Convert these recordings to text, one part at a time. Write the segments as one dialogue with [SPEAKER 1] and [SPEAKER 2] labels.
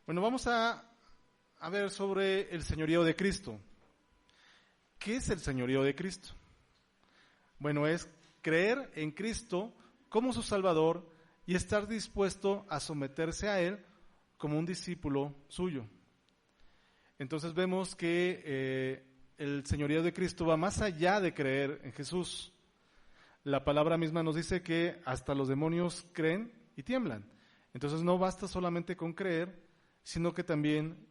[SPEAKER 1] Bueno, vamos a ver sobre el señorío de Cristo. ¿Qué es el señorío de Cristo? Bueno, es creer en Cristo como su Salvador y estar dispuesto a someterse a Él como un discípulo suyo. Entonces vemos que el señorío de Cristo va más allá de creer en Jesús. La palabra misma nos dice que hasta los demonios creen y tiemblan. Entonces no basta solamente con creer, sino que también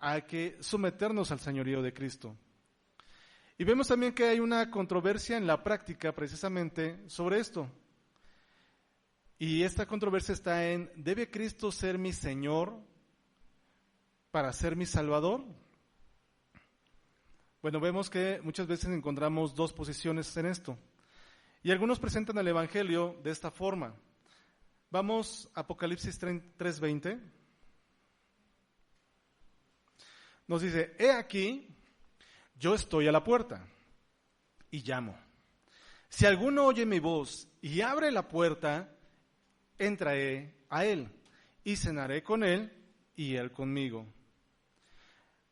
[SPEAKER 1] hay que someternos al señorío de Cristo. Y vemos también que hay una controversia en la práctica precisamente sobre esto. Y esta controversia está en, ¿debe Cristo ser mi Señor para ser mi Salvador? Bueno, vemos que muchas veces encontramos dos posiciones en esto. Y algunos presentan el Evangelio de esta forma. Vamos a Apocalipsis 3:20. Nos dice, he aquí, yo estoy a la puerta y llamo. Si alguno oye mi voz y abre la puerta, entraré a él y cenaré con él y él conmigo.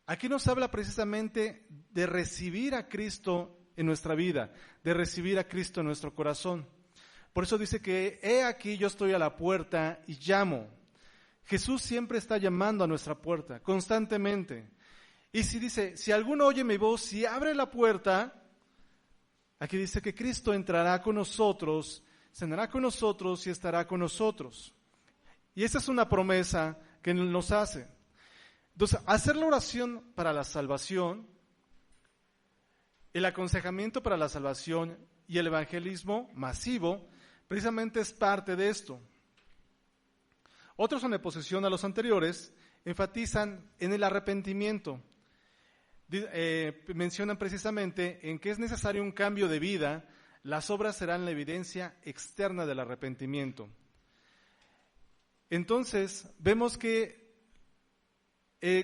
[SPEAKER 1] Aquí nos habla precisamente de recibir a Cristo en nuestra vida, de recibir a Cristo en nuestro corazón. Por eso dice que he aquí yo estoy a la puerta y llamo. Jesús siempre está llamando a nuestra puerta, constantemente. Y si dice, si alguno oye mi voz y abre la puerta, aquí dice que Cristo entrará con nosotros, cenará con nosotros y estará con nosotros. Y esa es una promesa que nos hace. Entonces, hacer la oración para la salvación, el aconsejamiento para la salvación y el evangelismo masivo, precisamente es parte de esto. Otros en oposición a los anteriores enfatizan en el arrepentimiento. Mencionan precisamente en que es necesario un cambio de vida, las obras serán la evidencia externa del arrepentimiento. Entonces, vemos que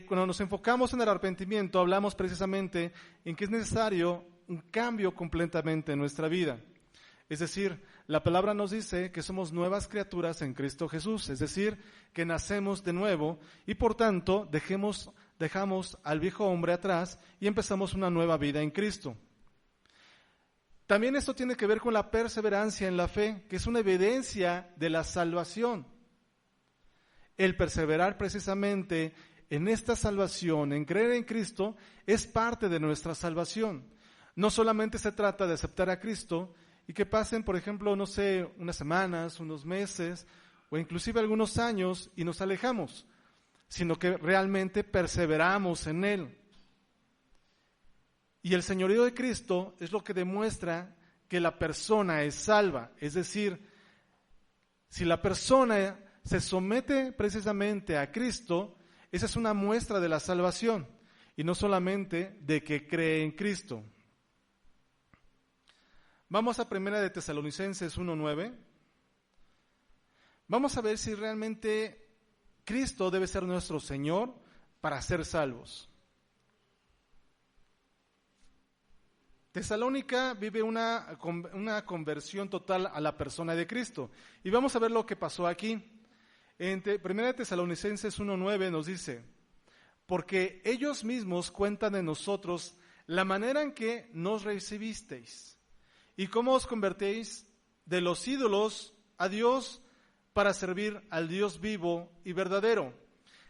[SPEAKER 1] cuando nos enfocamos en el arrepentimiento, hablamos precisamente en que es necesario un cambio completamente en nuestra vida. Es decir, la palabra nos dice que somos nuevas criaturas en Cristo Jesús, es decir, que nacemos de nuevo y por tanto dejamos al viejo hombre atrás y empezamos una nueva vida en Cristo. También esto tiene que ver con la perseverancia en la fe, que es una evidencia de la salvación. El perseverar precisamente en esta salvación, en creer en Cristo, es parte de nuestra salvación. No solamente se trata de aceptar a Cristo y que pasen, por ejemplo, no sé, unas semanas, unos meses o inclusive algunos años y nos alejamos, sino que realmente perseveramos en Él. Y el señorío de Cristo es lo que demuestra que la persona es salva. Es decir, si la persona se somete precisamente a Cristo, esa es una muestra de la salvación y no solamente de que cree en Cristo. Vamos a 1 de Tesalonicenses 1:9. Vamos a ver si realmente Cristo debe ser nuestro Señor para ser salvos. Tesalónica vive una conversión total a la persona de Cristo. Y vamos a ver lo que pasó aquí. En 1 Tesalonicenses 1:9 nos dice, porque ellos mismos cuentan de nosotros la manera en que nos recibisteis y cómo os convertéis de los ídolos a Dios para servir al Dios vivo y verdadero.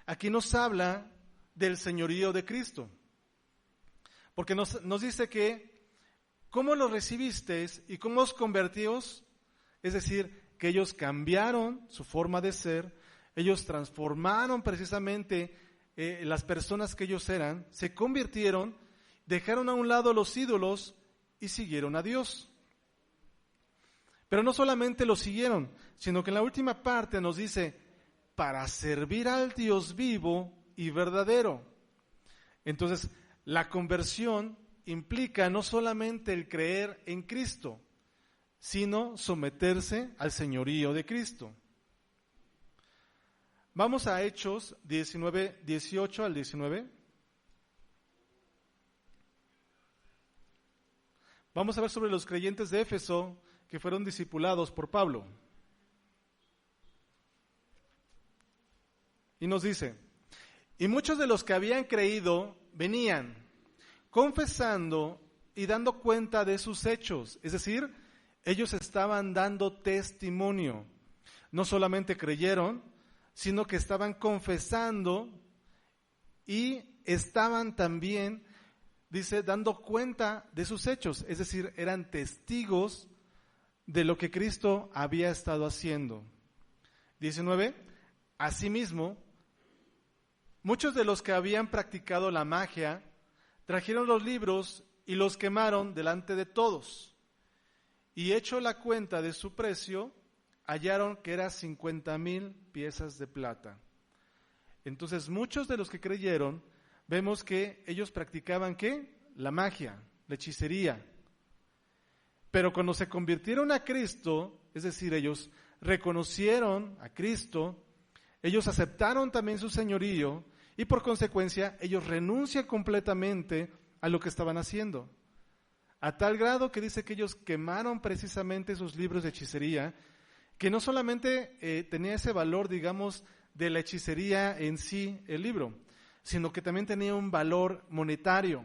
[SPEAKER 1] Aquí nos habla del señorío de Cristo, porque nos dice que cómo los recibisteis y cómo os convertíos, es decir, que ellos cambiaron su forma de ser, ellos transformaron precisamente las personas que ellos eran, se convirtieron, dejaron a un lado los ídolos y siguieron a Dios. Pero no solamente lo siguieron, sino que en la última parte nos dice, para servir al Dios vivo y verdadero. Entonces, la conversión implica no solamente el creer en Cristo, sino someterse al señorío de Cristo. Vamos a Hechos 19, 18 al 19. Vamos a ver sobre los creyentes de Éfeso que fueron discipulados por Pablo. Y nos dice, Y muchos de los que habían creído venían confesando y dando cuenta de sus hechos. Es decir, ellos estaban dando testimonio. No solamente creyeron, sino que estaban confesando y estaban también, dice, dando cuenta de sus hechos. Es decir, eran testigos de lo que Cristo había estado haciendo. 19. Asimismo, muchos de los que habían practicado la magia trajeron los libros y los quemaron delante de todos. Y hecho la cuenta de su precio, hallaron que era 50,000 piezas de plata. Entonces, muchos de los que creyeron, vemos que ellos practicaban ¿qué? La magia, la hechicería. Pero cuando se convirtieron a Cristo, es decir, ellos reconocieron a Cristo, ellos aceptaron también su señorío y por consecuencia ellos renuncian completamente a lo que estaban haciendo. A tal grado que dice que ellos quemaron precisamente sus libros de hechicería, que no solamente tenía ese valor, digamos, de la hechicería en sí, el libro, sino que también tenía un valor monetario.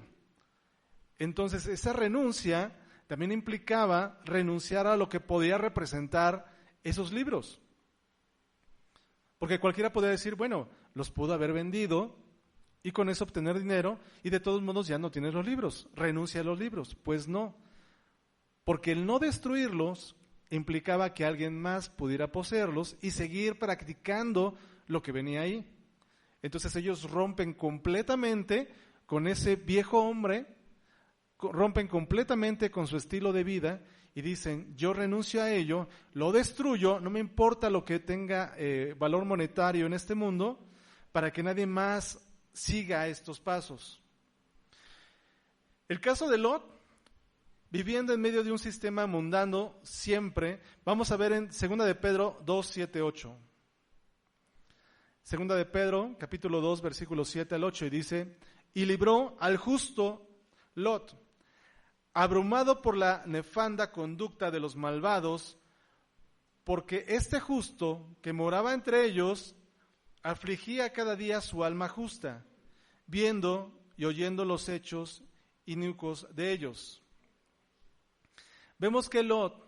[SPEAKER 1] Entonces, esa renuncia también implicaba renunciar a lo que podía representar esos libros. Porque cualquiera podría decir, bueno, los pudo haber vendido y con eso obtener dinero y de todos modos ya no tienes los libros, renuncia a los libros. Pues no, porque el no destruirlos implicaba que alguien más pudiera poseerlos y seguir practicando lo que venía ahí. Entonces ellos rompen completamente con ese viejo hombre, rompen completamente con su estilo de vida y dicen, yo renuncio a ello, lo destruyo, no me importa lo que tenga valor monetario en este mundo, para que nadie más siga estos pasos. El caso de Lot, viviendo en medio de un sistema mundano siempre, vamos a ver en 2 de Pedro 2, 7, 8. 2 de Pedro, capítulo 2, versículos 7 al 8, y dice, y libró al justo Lot, abrumado por la nefanda conducta de los malvados, porque este justo que moraba entre ellos, afligía cada día su alma justa, viendo y oyendo los hechos inicuos de ellos. Vemos que Lot,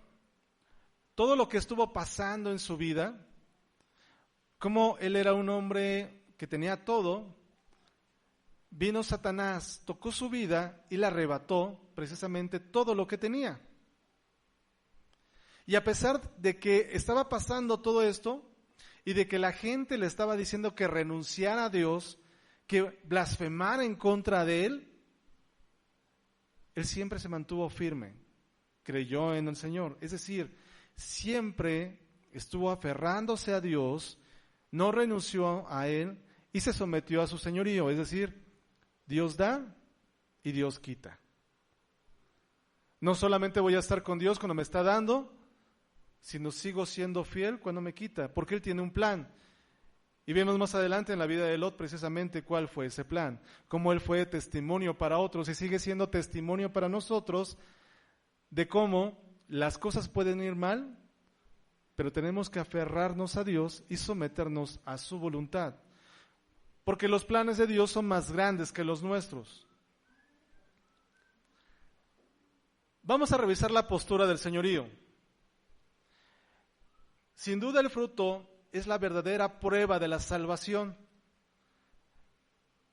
[SPEAKER 1] todo lo que estuvo pasando en su vida, como él era un hombre que tenía todo, vino Satanás, tocó su vida y le arrebató precisamente todo lo que tenía. Y a pesar de que estaba pasando todo esto y de que la gente le estaba diciendo que renunciara a Dios, que blasfemara en contra de él siempre se mantuvo firme, creyó en el Señor. Es decir, siempre estuvo aferrándose a Dios, no renunció a él y se sometió a su señorío. Es decir, Dios da y Dios quita. No solamente voy a estar con Dios cuando me está dando, sino sigo siendo fiel cuando me quita, porque Él tiene un plan. Y vemos más adelante en la vida de Lot precisamente cuál fue ese plan, cómo él fue testimonio para otros y sigue siendo testimonio para nosotros de cómo las cosas pueden ir mal, pero tenemos que aferrarnos a Dios y someternos a su voluntad, porque los planes de Dios son más grandes que los nuestros. Vamos a revisar la postura del señorío. Sin duda el fruto es la verdadera prueba de la salvación.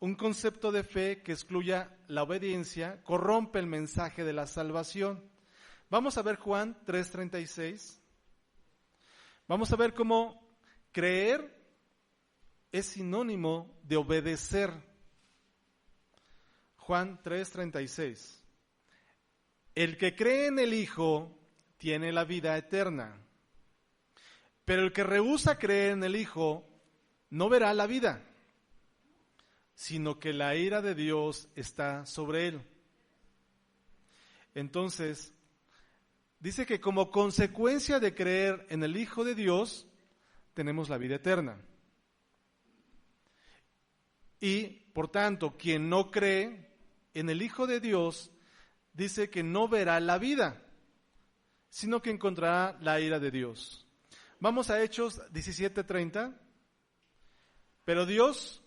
[SPEAKER 1] Un concepto de fe que excluya la obediencia corrompe el mensaje de la salvación. Vamos a ver Juan 3:36. Vamos a ver cómo creer es sinónimo de obedecer. Juan 3:36. El que cree en el Hijo tiene la vida eterna, pero el que rehúsa creer en el Hijo no verá la vida, sino que la ira de Dios está sobre él. Entonces, dice que como consecuencia de creer en el Hijo de Dios, tenemos la vida eterna. Y, por tanto, quien no cree en el Hijo de Dios, dice que no verá la vida, sino que encontrará la ira de Dios. Vamos a Hechos 17:30. Pero Dios,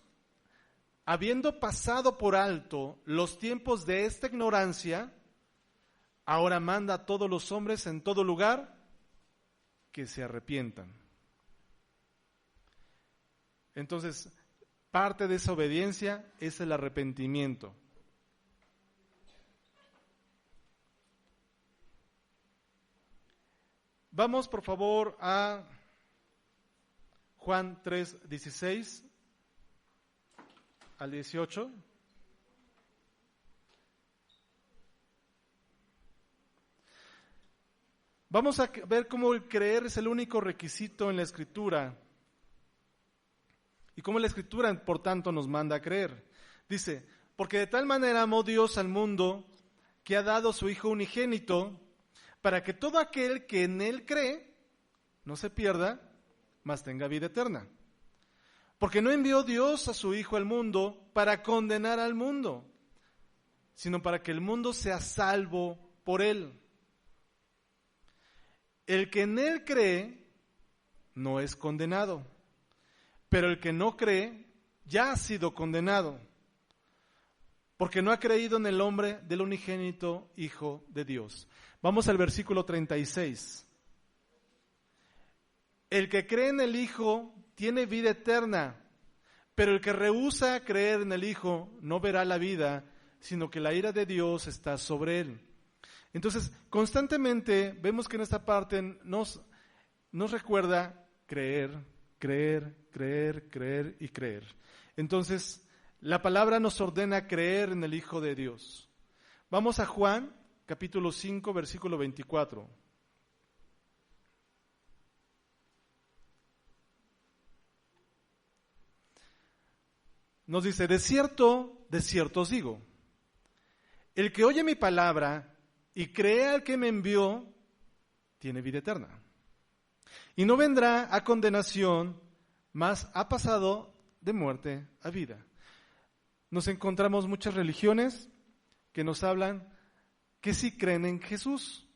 [SPEAKER 1] habiendo pasado por alto los tiempos de esta ignorancia, ahora manda a todos los hombres en todo lugar que se arrepientan. Entonces, parte de esa obediencia es el arrepentimiento. Vamos, por favor, a Juan 3:16 al 18. Vamos a ver cómo el creer es el único requisito en la Escritura y cómo la Escritura, por tanto, nos manda a creer. Dice, porque de tal manera amó Dios al mundo que ha dado su Hijo unigénito para que todo aquel que en Él cree no se pierda, mas tenga vida eterna. Porque no envió Dios a su Hijo al mundo para condenar al mundo, sino para que el mundo sea salvo por Él. El que en Él cree no es condenado, pero el que no cree ya ha sido condenado, porque no ha creído en el nombre del unigénito Hijo de Dios. Vamos al versículo 36. El que cree en el Hijo tiene vida eterna, pero el que rehúsa creer en el Hijo no verá la vida, sino que la ira de Dios está sobre él. Entonces, constantemente vemos que en esta parte nos recuerda creer, creer, creer, creer y creer. Entonces, la palabra nos ordena creer en el Hijo de Dios. Vamos a Juan, capítulo 5, versículo 24. Nos dice, de cierto os digo, el que oye mi palabra y cree al que me envió, tiene vida eterna. Y no vendrá a condenación, mas ha pasado de muerte a vida. Nos encontramos muchas religiones que nos hablan que sí creen en Jesús,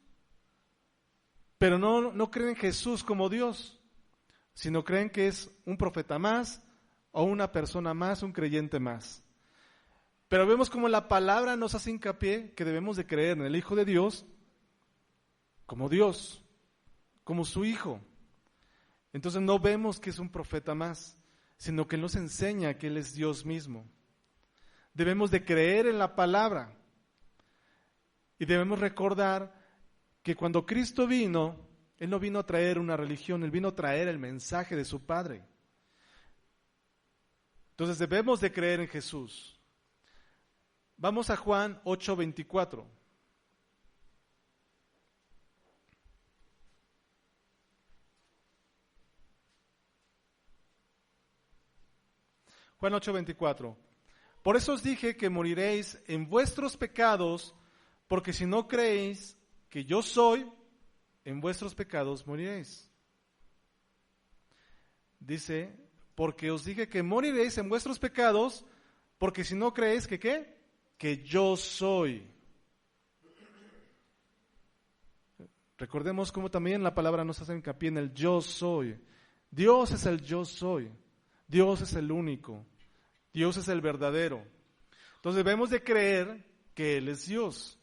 [SPEAKER 1] pero no creen en Jesús como Dios, sino creen que es un profeta más, o una persona más, un creyente más. Pero vemos como la palabra nos hace hincapié que debemos de creer en el Hijo de Dios como Dios, como su Hijo. Entonces no vemos que es un profeta más, sino que nos enseña que Él es Dios mismo. Debemos de creer en la palabra y debemos recordar que cuando Cristo vino, Él no vino a traer una religión, Él vino a traer el mensaje de su Padre. Entonces debemos de creer en Jesús. Vamos a Juan 8:24. Juan 8:24. Por eso os dije que moriréis en vuestros pecados, porque si no creéis que yo soy, en vuestros pecados moriréis. Dice, porque os dije que moriréis en vuestros pecados, porque si no creéis que ¿qué? Que yo soy. Recordemos cómo también la palabra nos hace hincapié en el yo soy. Dios es el yo soy. Dios es el único. Dios es el verdadero. Entonces debemos de creer que Él es Dios.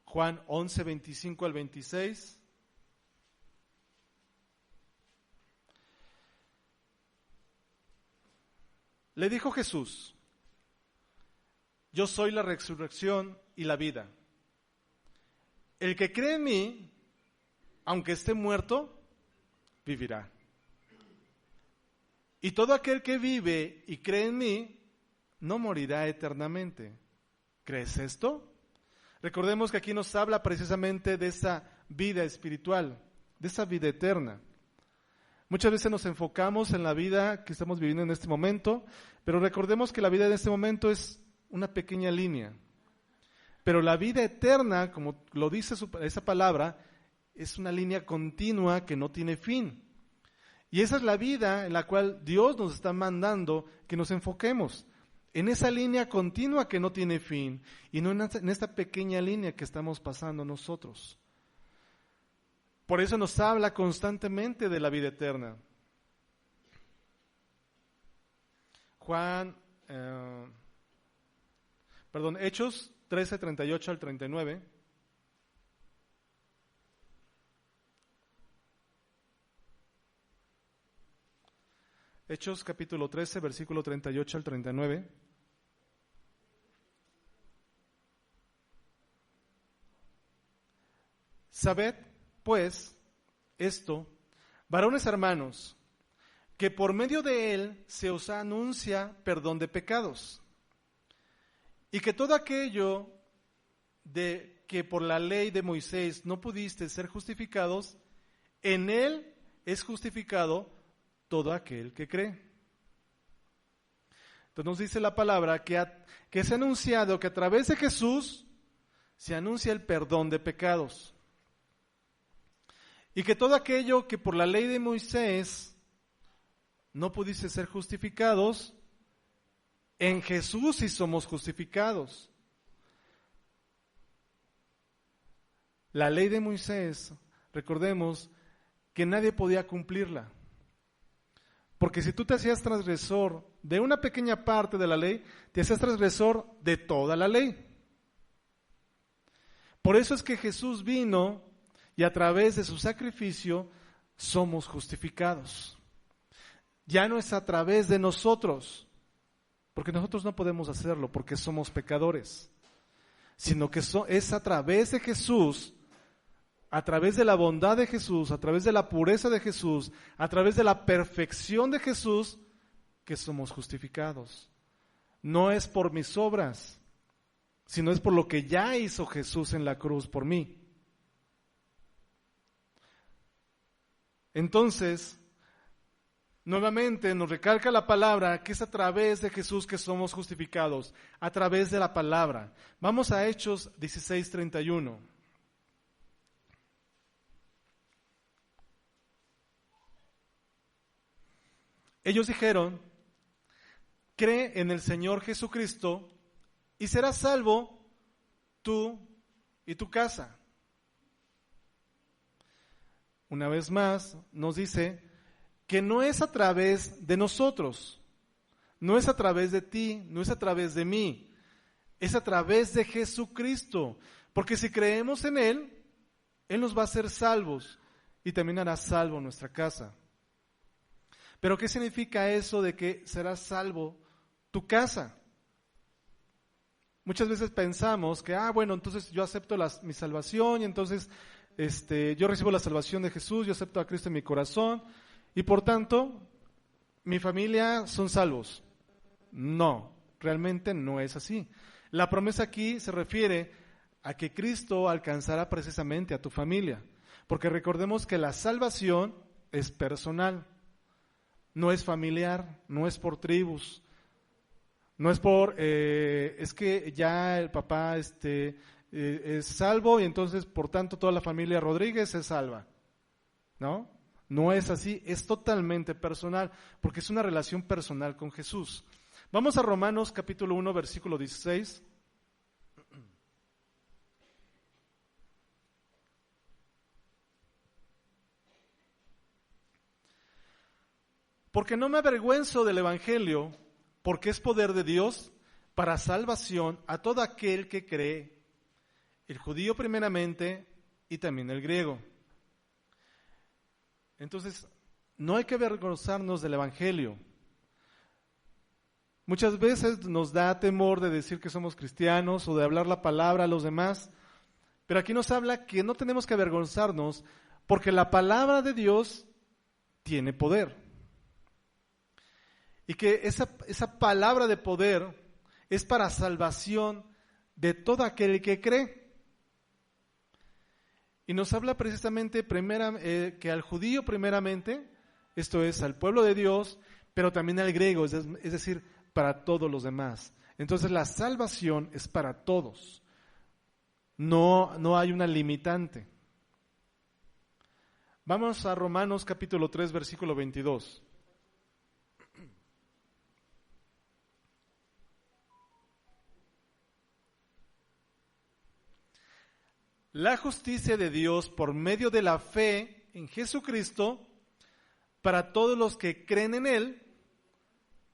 [SPEAKER 1] Juan 11:25 al 26. Le dijo Jesús, yo soy la resurrección y la vida. El que cree en mí, aunque esté muerto, vivirá. Y todo aquel que vive y cree en mí, no morirá eternamente. ¿Crees esto? Recordemos que aquí nos habla precisamente de esa vida espiritual, de esa vida eterna. Muchas veces nos enfocamos en la vida que estamos viviendo en este momento, pero recordemos que la vida de este momento es una pequeña línea. Pero la vida eterna, como lo dice esa palabra, es una línea continua que no tiene fin. Y esa es la vida en la cual Dios nos está mandando que nos enfoquemos, en esa línea continua que no tiene fin, y no en esta pequeña línea que estamos pasando nosotros. Por eso nos habla constantemente de la vida eterna. Hechos 13, 38 al 39. Hechos capítulo 13, versículo 38 al 39. Sabed, pues, esto, varones hermanos, que por medio de él se os anuncia perdón de pecados, y que todo aquello de que por la ley de Moisés no pudiste ser justificados, en él es justificado todo aquel que cree. Entonces nos dice la palabra que se ha anunciado que a través de Jesús se anuncia el perdón de pecados. Y que todo aquello que por la ley de Moisés no pudiste ser justificados, en Jesús sí somos justificados. La ley de Moisés, recordemos que nadie podía cumplirla. Porque si tú te hacías transgresor de una pequeña parte de la ley, te hacías transgresor de toda la ley. Por eso es que Jesús vino y a través de su sacrificio somos justificados. Ya no es a través de nosotros, porque nosotros no podemos hacerlo porque somos pecadores, sino que es a través de Jesús, a través de la bondad de Jesús, a través de la pureza de Jesús, a través de la perfección de Jesús, que somos justificados. No es por mis obras, sino es por lo que ya hizo Jesús en la cruz por mí. Entonces, nuevamente nos recalca la palabra que es a través de Jesús que somos justificados, a través de la palabra. Vamos a Hechos 16:31. Ellos dijeron, cree en el Señor Jesucristo y serás salvo tú y tu casa. Una vez más nos dice que no es a través de nosotros, no es a través de ti, no es a través de mí, es a través de Jesucristo. Porque si creemos en Él, Él nos va a hacer salvos y también hará salvo nuestra casa. Pero ¿qué significa eso de que será salvo tu casa? Muchas veces pensamos que, bueno, entonces yo acepto mi salvación y entonces yo recibo la salvación de Jesús, yo acepto a Cristo en mi corazón y por tanto mi familia son salvos. No, realmente no es así. La promesa aquí se refiere a que Cristo alcanzará precisamente a tu familia, porque recordemos que la salvación es personal. No es familiar, no es por tribus, no es por, es que ya el papá es salvo y entonces por tanto toda la familia Rodríguez es salva. ¿No? No es así, es totalmente personal, porque es una relación personal con Jesús. Vamos a Romanos capítulo 1, versículo 16. Porque no me avergüenzo del Evangelio, porque es poder de Dios para salvación a todo aquel que cree, el judío primeramente y también el griego. Entonces, no hay que avergonzarnos del Evangelio. Muchas veces nos da temor de decir que somos cristianos o de hablar la palabra a los demás, pero aquí nos habla que no tenemos que avergonzarnos porque la palabra de Dios tiene poder. Y que esa palabra de poder es para salvación de todo aquel que cree. Y nos habla precisamente que al judío primeramente, esto es al pueblo de Dios, pero también al griego, es decir, para todos los demás. Entonces la salvación es para todos. No hay una limitante. Vamos a Romanos capítulo 3, versículo 22. La justicia de Dios por medio de la fe en Jesucristo para todos los que creen en Él,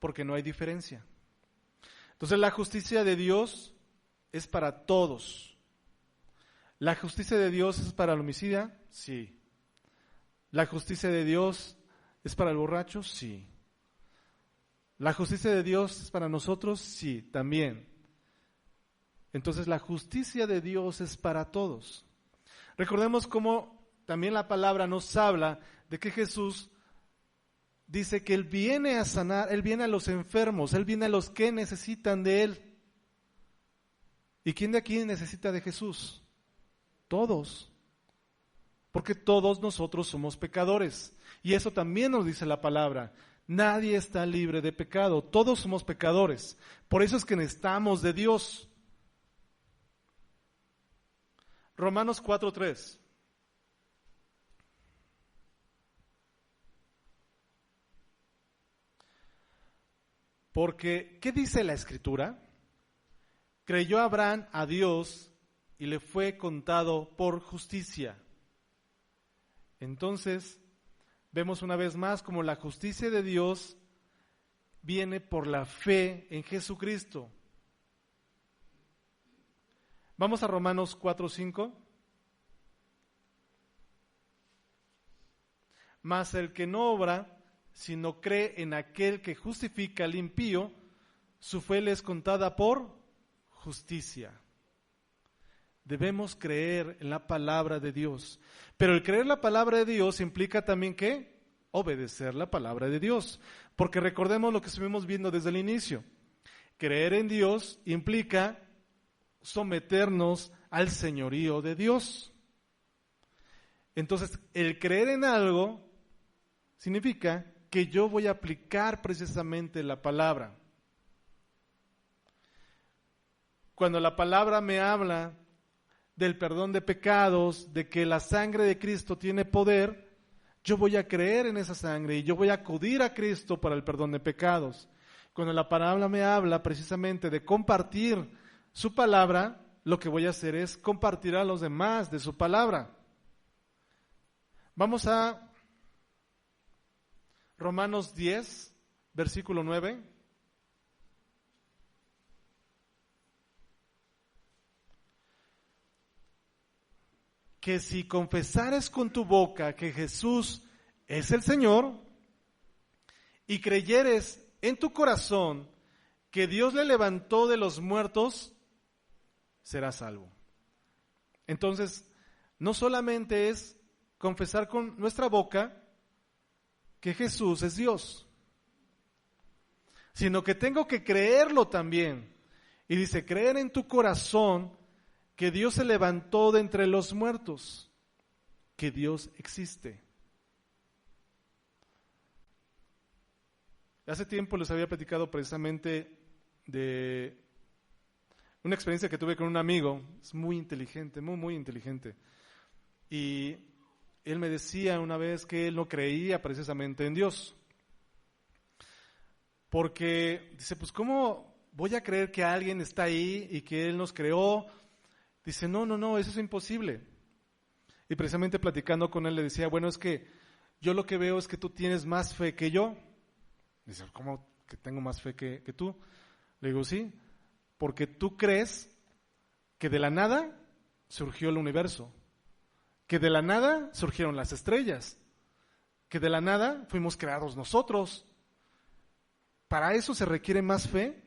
[SPEAKER 1] porque no hay diferencia. Entonces la justicia de Dios es para todos. ¿La justicia de Dios es para el homicida? Sí. ¿La justicia de Dios es para el borracho? Sí. ¿La justicia de Dios es para nosotros? Sí, también. Entonces la justicia de Dios es para todos. Recordemos cómo también la palabra nos habla de que Jesús dice que Él viene a sanar, Él viene a los enfermos, Él viene a los que necesitan de Él. ¿Y quién de aquí necesita de Jesús? Todos. Porque todos nosotros somos pecadores. Y eso también nos dice la palabra. Nadie está libre de pecado. Todos somos pecadores. Por eso es que necesitamos de Dios. Romanos 4:3. Porque, ¿qué dice la Escritura? Creyó Abraham a Dios y le fue contado por justicia. Entonces, vemos una vez más como la justicia de Dios viene por la fe en Jesucristo. Vamos a Romanos 4:5. Mas el que no obra, sino cree en aquel que justifica al impío, su fe le es contada por justicia. Debemos creer en la palabra de Dios. Pero el creer la palabra de Dios implica también ¿qué? Obedecer la palabra de Dios. Porque recordemos lo que estuvimos viendo desde el inicio. Creer en Dios implica someternos al señorío de Dios. Entonces, el creer en algo significa que yo voy a aplicar precisamente la palabra. Cuando la palabra me habla del perdón de pecados, de que la sangre de Cristo tiene poder, yo voy a creer en esa sangre y yo voy a acudir a Cristo para el perdón de pecados. Cuando la palabra me habla precisamente de compartir su palabra, lo que voy a hacer es compartir a los demás de su palabra. Vamos a Romanos 10, versículo 9. Que si confesares con tu boca que Jesús es el Señor y creyeres en tu corazón que Dios le levantó de los muertos, serás salvo. Entonces, no solamente es confesar con nuestra boca que Jesús es Dios, sino que tengo que creerlo también. Y dice, creer en tu corazón que Dios se levantó de entre los muertos, que Dios existe. Hace tiempo les había platicado precisamente de una experiencia que tuve con un amigo, es muy inteligente, muy inteligente. Y él me decía una vez que él no creía precisamente en Dios. Porque dice, pues ¿cómo voy a creer que alguien está ahí y que Él nos creó? Dice, no, eso es imposible. Y precisamente platicando con él le decía, bueno, es que yo lo que veo es que tú tienes más fe que yo. Dice, ¿cómo que tengo más fe que tú? Le digo, sí, porque tú crees que de la nada surgió el universo, que de la nada surgieron las estrellas, que de la nada fuimos creados nosotros. Para eso se requiere más fe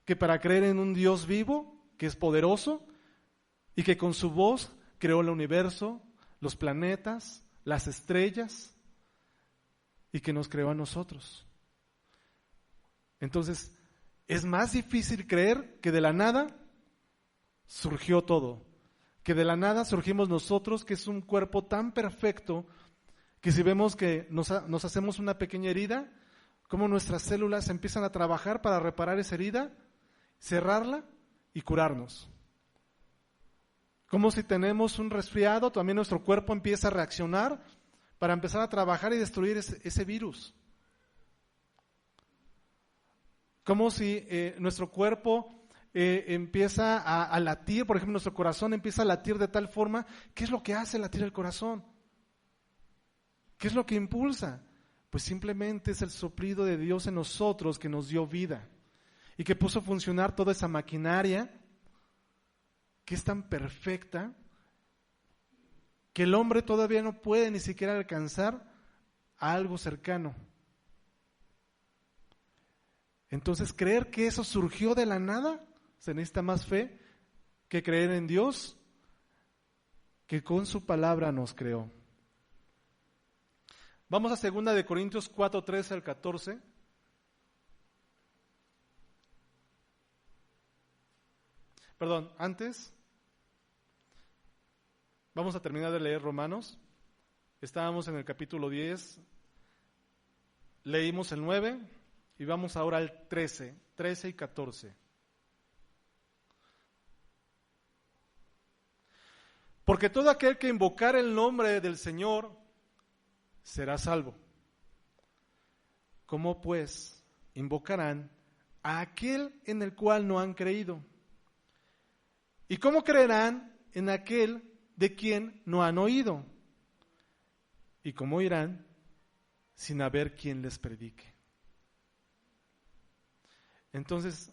[SPEAKER 1] que para creer en un Dios vivo, que es poderoso, y que con su voz creó el universo, los planetas, las estrellas, y que nos creó a nosotros. Entonces, es más difícil creer que de la nada surgió todo, que de la nada surgimos nosotros, que es un cuerpo tan perfecto, que si vemos que nos hacemos una pequeña herida, cómo nuestras células empiezan a trabajar para reparar esa herida, cerrarla y curarnos. Como si tenemos un resfriado, también nuestro cuerpo empieza a reaccionar para empezar a trabajar y destruir ese virus. Como si nuestro cuerpo empieza a latir, por ejemplo, nuestro corazón empieza a latir de tal forma, ¿qué es lo que hace latir el corazón? ¿Qué es lo que impulsa? Pues simplemente es el soplido de Dios en nosotros que nos dio vida y que puso a funcionar toda esa maquinaria que es tan perfecta que el hombre todavía no puede ni siquiera alcanzar a algo cercano. Entonces, creer que eso surgió de la nada, se necesita más fe que creer en Dios, que con su palabra nos creó. Vamos a 2 de Corintios 4, 13 al 14. Perdón, antes, vamos a terminar de leer Romanos. Estábamos en el capítulo 10, leímos el 9 y vamos ahora al 13 y 14. Porque todo aquel que invocar el nombre del Señor será salvo. ¿Cómo pues invocarán a aquel en el cual no han creído? ¿Y cómo creerán en aquel de quien no han oído? ¿Y cómo irán sin haber quien les predique? Entonces,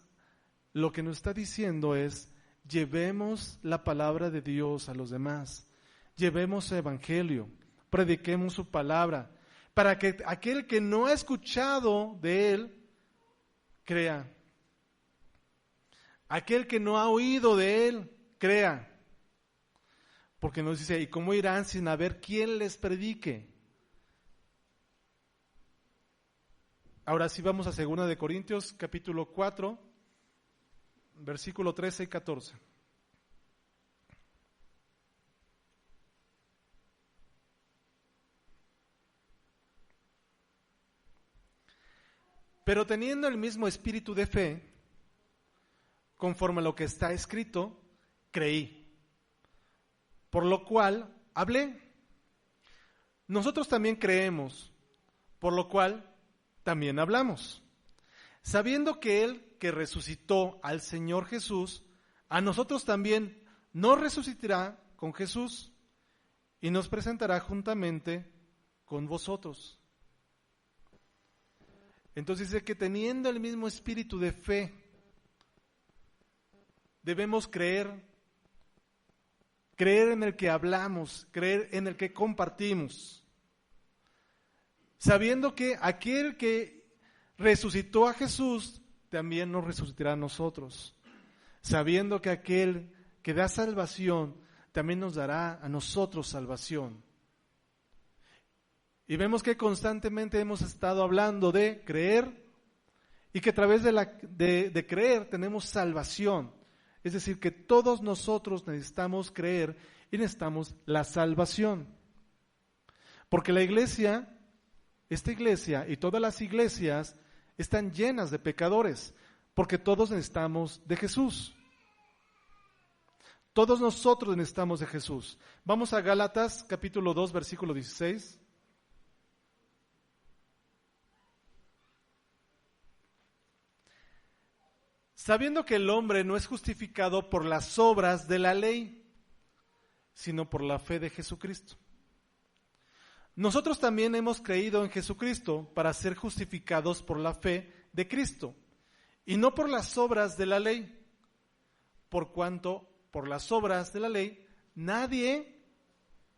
[SPEAKER 1] lo que nos está diciendo es, llevemos la palabra de Dios a los demás, llevemos el evangelio, prediquemos su palabra, para que aquel que no ha escuchado de él, crea. Aquel que no ha oído de él, crea. Porque nos dice, ¿y cómo irán sin haber quien les predique? Ahora sí vamos a 2 de Corintios, capítulo 4, versículo 13 y 14. Pero teniendo el mismo espíritu de fe, conforme a lo que está escrito, creí, por lo cual hablé. Nosotros también creemos, por lo cual también hablamos, sabiendo que Él que resucitó al Señor Jesús, a nosotros también nos resucitará con Jesús y nos presentará juntamente con vosotros. Entonces dice que teniendo el mismo espíritu de fe, debemos creer en el que hablamos, creer en el que compartimos, sabiendo que aquel que resucitó a Jesús también nos resucitará a nosotros, sabiendo que aquel que da salvación también nos dará a nosotros salvación. Y vemos que constantemente hemos estado hablando de creer y que a través de creer tenemos salvación. Es decir, que todos nosotros necesitamos creer y necesitamos la salvación. Porque la iglesia, esta iglesia y todas las iglesias están llenas de pecadores, porque todos necesitamos de Jesús. Todos nosotros necesitamos de Jesús. Vamos a Gálatas capítulo 2, versículo 16. Sabiendo que el hombre no es justificado por las obras de la ley, sino por la fe de Jesucristo. Nosotros también hemos creído en Jesucristo para ser justificados por la fe de Cristo, y no por las obras de la ley, por cuanto por las obras de la ley nadie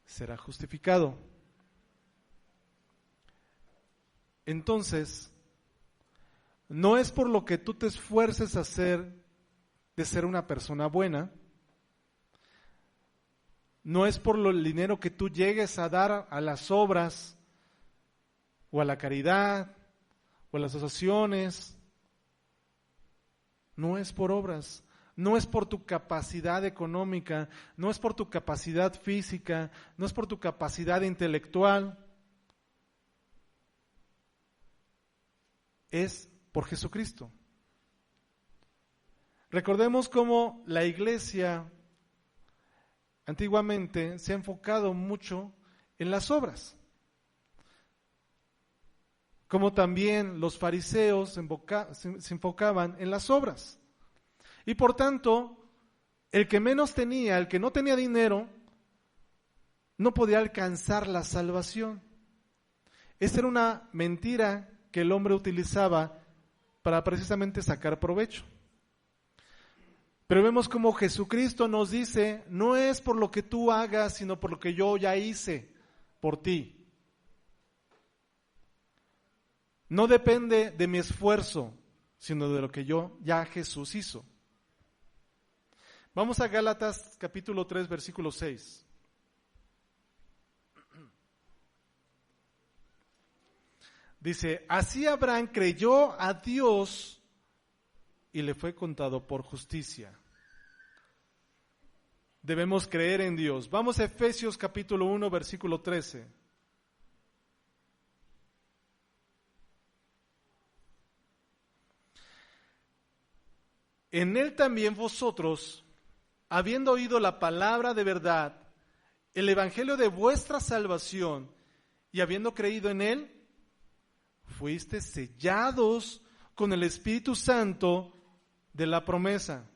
[SPEAKER 1] será justificado. Entonces, no es por lo que tú te esfuerces a hacer de ser una persona buena, no es por el dinero que tú llegues a dar a las obras o a la caridad o a las asociaciones, no es por obras, no es por tu capacidad económica, no es por tu capacidad física, no es por tu capacidad intelectual, es por Jesucristo. Recordemos cómo la iglesia antiguamente se ha enfocado mucho en las obras, como también los fariseos se enfocaban en las obras. Y por tanto, el que menos tenía, el que no tenía dinero, no podía alcanzar la salvación. Esta era una mentira que el hombre utilizaba para precisamente sacar provecho. Pero vemos como Jesucristo nos dice, no es por lo que tú hagas, sino por lo que yo ya hice por ti. No depende de mi esfuerzo, sino de lo que ya Jesús hizo. Vamos a Gálatas capítulo 3, versículo 6. Dice, así Abraham creyó a Dios y le fue contado por justicia. Debemos creer en Dios. Vamos a Efesios capítulo 1, versículo 13. En él también vosotros, habiendo oído la palabra de verdad, el evangelio de vuestra salvación, y habiendo creído en él, fuisteis sellados con el Espíritu Santo de la promesa.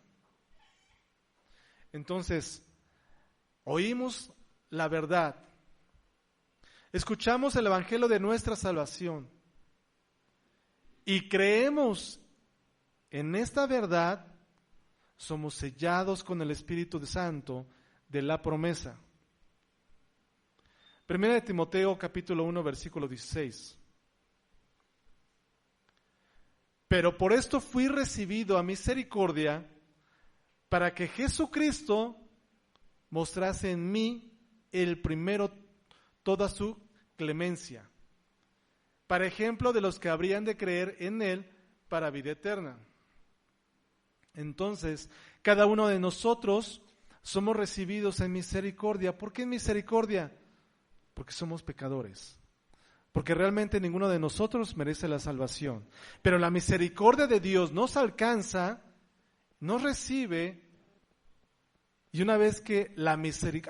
[SPEAKER 1] Entonces, oímos la verdad, escuchamos el evangelio de nuestra salvación y creemos en esta verdad, somos sellados con el Espíritu Santo de la promesa. Primera de Timoteo capítulo 1 versículo 16. Pero por esto fui recibido a misericordia, para que Jesucristo mostrase en mí el primero toda su clemencia, para ejemplo de los que habrían de creer en él para vida eterna. Entonces, cada uno de nosotros somos recibidos en misericordia. ¿Por qué en misericordia? Porque somos pecadores. Porque realmente ninguno de nosotros merece la salvación. Pero la misericordia de Dios nos alcanza, nos recibe, y una vez que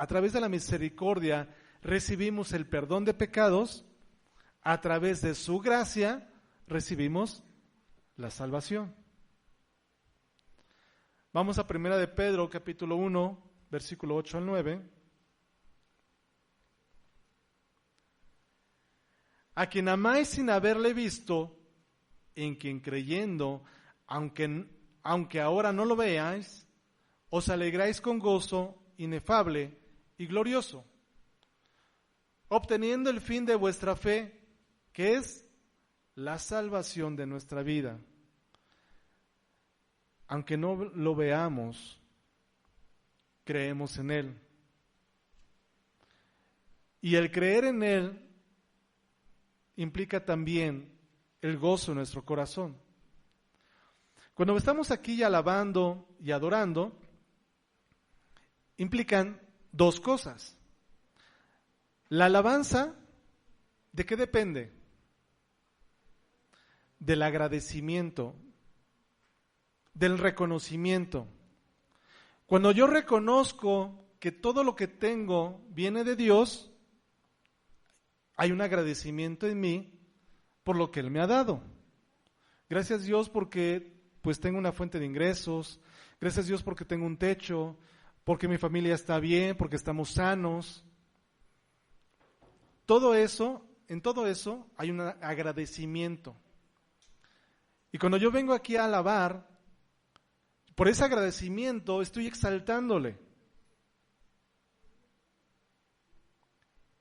[SPEAKER 1] a través de la misericordia recibimos el perdón de pecados, a través de su gracia recibimos la salvación. Vamos a Primera de Pedro, capítulo 1, versículo 8 al 9. A quien amáis sin haberle visto, en quien creyendo, aunque ahora no lo veáis, os alegráis con gozo inefable y glorioso, obteniendo el fin de vuestra fe, que es la salvación de nuestra vida. Aunque no lo veamos, creemos en Él. Y el creer en Él implica también el gozo en nuestro corazón. Cuando estamos aquí alabando y adorando, implican dos cosas. La alabanza, ¿de qué depende? Del agradecimiento, del reconocimiento. Cuando yo reconozco que todo lo que tengo viene de Dios, hay un agradecimiento en mí por lo que Él me ha dado. Gracias Dios porque pues tengo una fuente de ingresos, gracias Dios porque tengo un techo, porque mi familia está bien, porque estamos sanos. En todo eso hay un agradecimiento. Y cuando yo vengo aquí a alabar, por ese agradecimiento estoy exaltándole.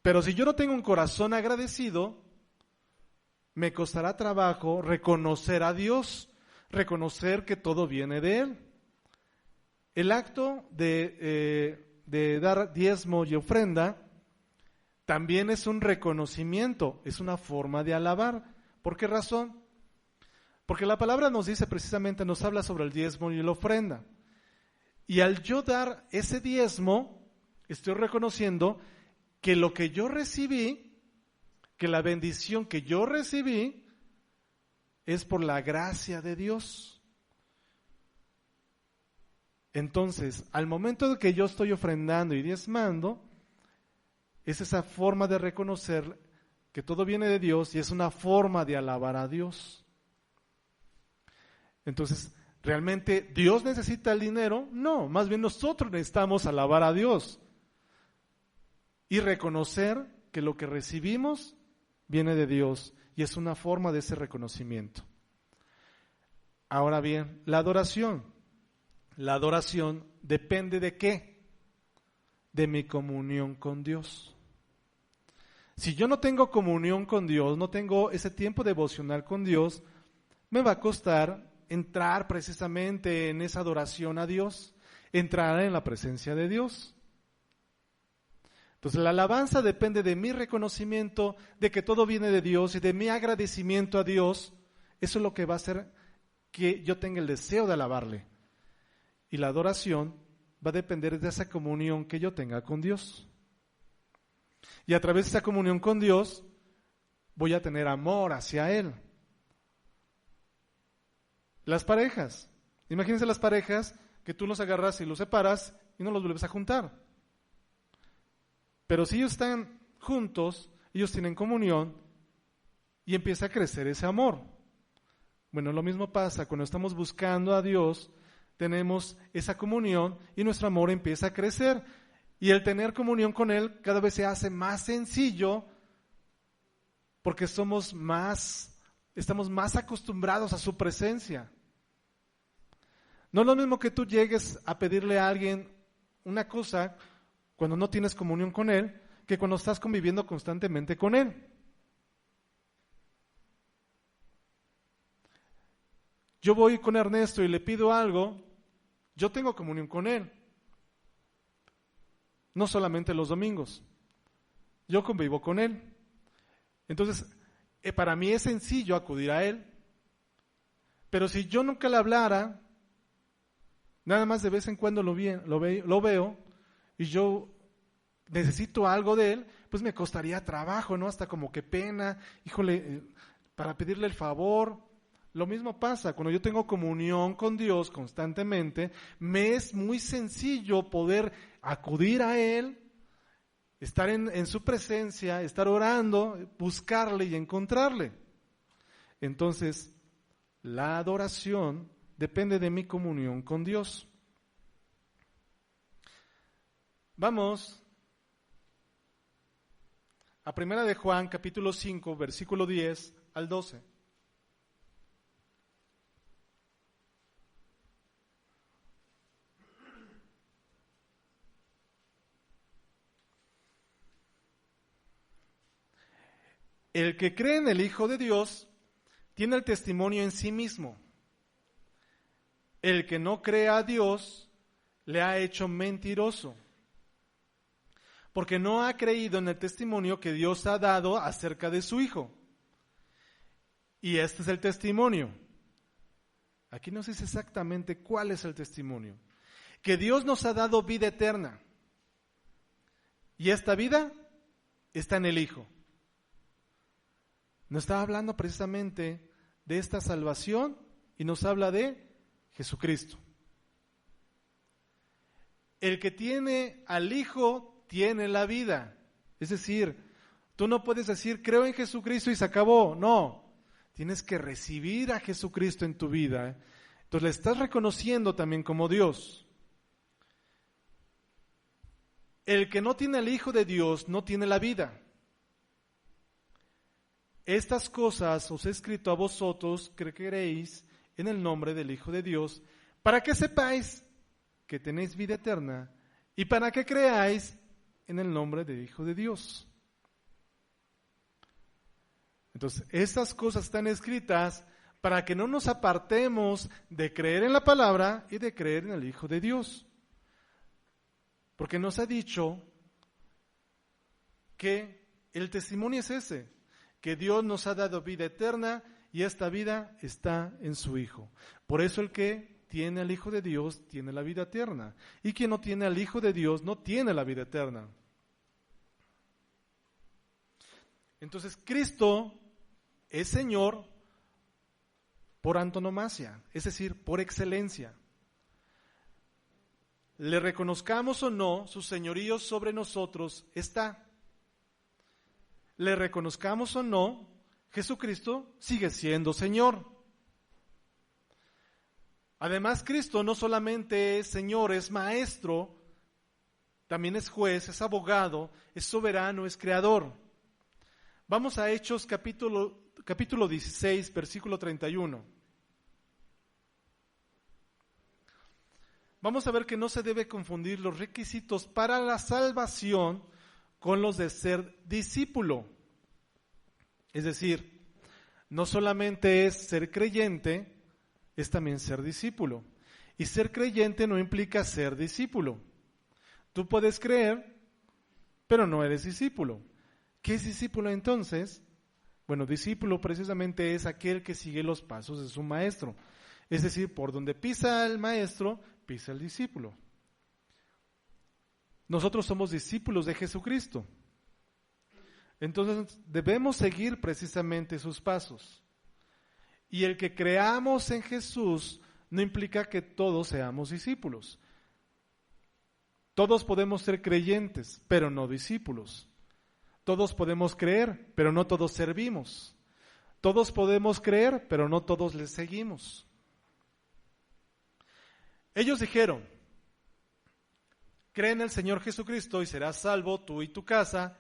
[SPEAKER 1] Pero si yo no tengo un corazón agradecido, me costará trabajo reconocer a Dios, reconocer que todo viene de Él. El acto de dar diezmo y ofrenda también es un reconocimiento, es una forma de alabar. ¿Por qué razón? Porque la palabra nos dice precisamente, nos habla sobre el diezmo y la ofrenda. Y al yo dar ese diezmo, estoy reconociendo que lo que yo recibí, que la bendición que yo recibí, es por la gracia de Dios. Entonces, al momento de que yo estoy ofrendando y diezmando, es esa forma de reconocer que todo viene de Dios y es una forma de alabar a Dios. Entonces, ¿realmente Dios necesita el dinero? No, más bien nosotros necesitamos alabar a Dios y reconocer que lo que recibimos viene de Dios y es una forma de ese reconocimiento. Ahora bien, la adoración depende ¿de qué? De mi comunión con Dios. Si yo no tengo comunión con Dios, no tengo ese tiempo devocional con Dios, me va a costar entrar precisamente en esa adoración a Dios, entrar en la presencia de Dios. Entonces la alabanza depende de mi reconocimiento de que todo viene de Dios y de mi agradecimiento a Dios. Eso es lo que va a hacer que yo tenga el deseo de alabarle. Y la adoración va a depender de esa comunión que yo tenga con Dios. Y a través de esa comunión con Dios voy a tener amor hacia Él. Las parejas. Imagínense las parejas que tú los agarras y los separas y no los vuelves a juntar. Pero si ellos están juntos, ellos tienen comunión y empieza a crecer ese amor. Bueno, lo mismo pasa cuando estamos buscando a Dios, tenemos esa comunión y nuestro amor empieza a crecer. Y el tener comunión con Él cada vez se hace más sencillo porque estamos más acostumbrados a su presencia. No es lo mismo que tú llegues a pedirle a alguien una cosa cuando no tienes comunión con Él, que cuando estás conviviendo constantemente con Él. Yo voy con Ernesto y le pido algo, yo tengo comunión con Él. No solamente los domingos, yo convivo con Él. Entonces, para mí es sencillo acudir a Él. Pero si yo nunca le hablara, nada más de vez en cuando lo veo, y yo necesito algo de Él, pues me costaría trabajo, ¿no? Hasta como que pena, híjole, para pedirle el favor. Lo mismo pasa, cuando yo tengo comunión con Dios constantemente, me es muy sencillo poder acudir a Él, estar en su presencia, estar orando, buscarle y encontrarle. Entonces, la adoración depende de mi comunión con Dios. Vamos a 1 de Juan, capítulo 5, versículo 10 al 12. El que cree en el Hijo de Dios tiene el testimonio en sí mismo. El que no cree a Dios le ha hecho mentiroso, porque no ha creído en el testimonio que Dios ha dado acerca de su Hijo. Y este es el testimonio. Aquí no se dice exactamente cuál es el testimonio. Que Dios nos ha dado vida eterna. Y esta vida está en el Hijo. Nos está hablando precisamente de esta salvación y nos habla de Jesucristo. El que tiene al Hijo tiene la vida. Es decir, tú no puedes decir creo en Jesucristo y se acabó. No, tienes que recibir a Jesucristo en tu vida. Entonces le estás reconociendo también como Dios. El que no tiene al Hijo de Dios no tiene la vida. Estas cosas os he escrito a vosotros que creéis en el nombre del Hijo de Dios, para que sepáis que tenéis vida eterna y para que creáis en el nombre del Hijo de Dios. Entonces, estas cosas están escritas para que no nos apartemos de creer en la palabra y de creer en el Hijo de Dios. Porque nos ha dicho que el testimonio es ese, que Dios nos ha dado vida eterna y esta vida está en su Hijo. Por eso el que tiene al Hijo de Dios tiene la vida eterna. Y quien no tiene al Hijo de Dios no tiene la vida eterna. Entonces Cristo es Señor por antonomasia, es decir, por excelencia. Le reconozcamos o no, su señorío sobre nosotros está. Le reconozcamos o no, Jesucristo sigue siendo Señor. Además, Cristo no solamente es Señor, es Maestro, también es juez, es abogado, es soberano, es creador. Vamos a Hechos capítulo 16, versículo 31. Vamos a ver que no se debe confundir los requisitos para la salvación con los de ser discípulo. Es decir, no solamente es ser creyente, es también ser discípulo. Y ser creyente no implica ser discípulo. Tú puedes creer, pero no eres discípulo. ¿Qué es discípulo entonces? Bueno, discípulo precisamente es aquel que sigue los pasos de su maestro. Es decir, por donde pisa el maestro, pisa el discípulo. Nosotros somos discípulos de Jesucristo. Entonces debemos seguir precisamente sus pasos. Y el que creamos en Jesús no implica que todos seamos discípulos. Todos podemos ser creyentes, pero no discípulos. Todos podemos creer, pero no todos servimos. Todos podemos creer, pero no todos les seguimos. Ellos dijeron, cree en el Señor Jesucristo y serás salvo tú y tu casa.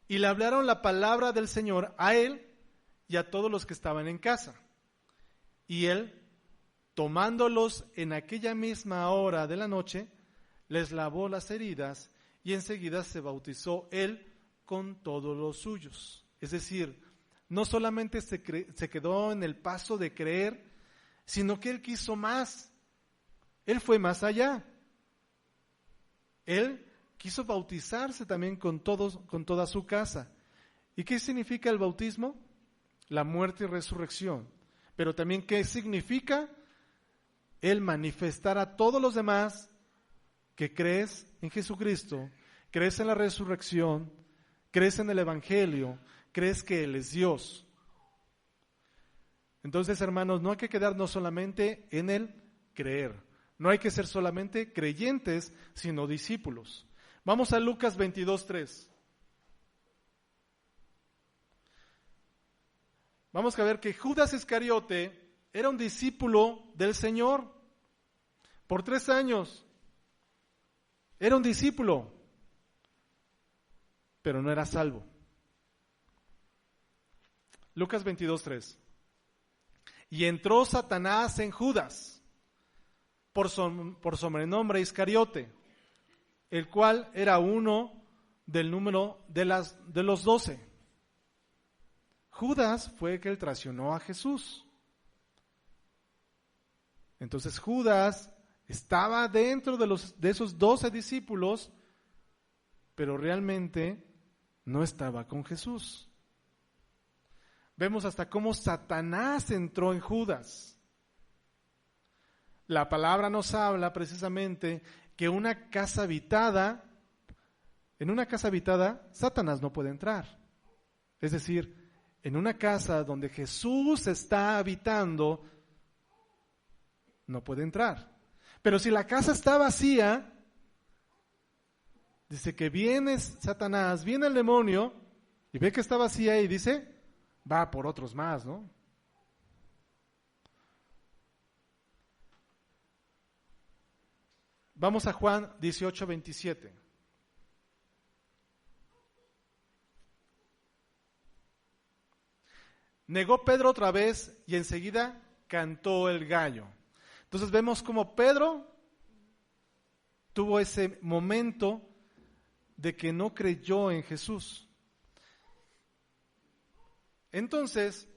[SPEAKER 1] Y le hablaron la palabra del Señor a él y a todos los que estaban en casa. Y él, tomándolos en aquella misma hora de la noche, les lavó las heridas y enseguida se bautizó él con todos los suyos. Es decir, no solamente se quedó en el paso de creer, sino que él quiso más. Él fue más allá. Él quiso bautizarse también con toda su casa. ¿Y qué significa el bautismo? La muerte y resurrección. Pero también, ¿qué significa? El manifestar a todos los demás que crees en Jesucristo, crees en la resurrección, crees en el Evangelio, crees que Él es Dios. Entonces, hermanos, no hay que quedarnos solamente en el creer. No hay que ser solamente creyentes, sino discípulos. Vamos a Lucas 22:3. Vamos a ver que Judas Iscariote era un discípulo del Señor por 3 años. Era un discípulo, pero no era salvo. Lucas 22:3. Y entró Satanás en Judas, por sobrenombre Iscariote, el cual era uno del número de los 12. Judas fue el que traicionó a Jesús. Entonces Judas estaba dentro de esos 12 discípulos, pero realmente no estaba con Jesús. Vemos hasta cómo Satanás entró en Judas. La palabra nos habla precisamente que en una casa habitada, Satanás no puede entrar. Es decir, en una casa donde Jesús está habitando, no puede entrar. Pero si la casa está vacía, dice que viene Satanás, viene el demonio, y ve que está vacía y dice, va por otros más, ¿no? Vamos a Juan 18:27. Negó Pedro otra vez y enseguida cantó el gallo. Entonces vemos cómo Pedro tuvo ese momento de que no creyó en Jesús. Entonces,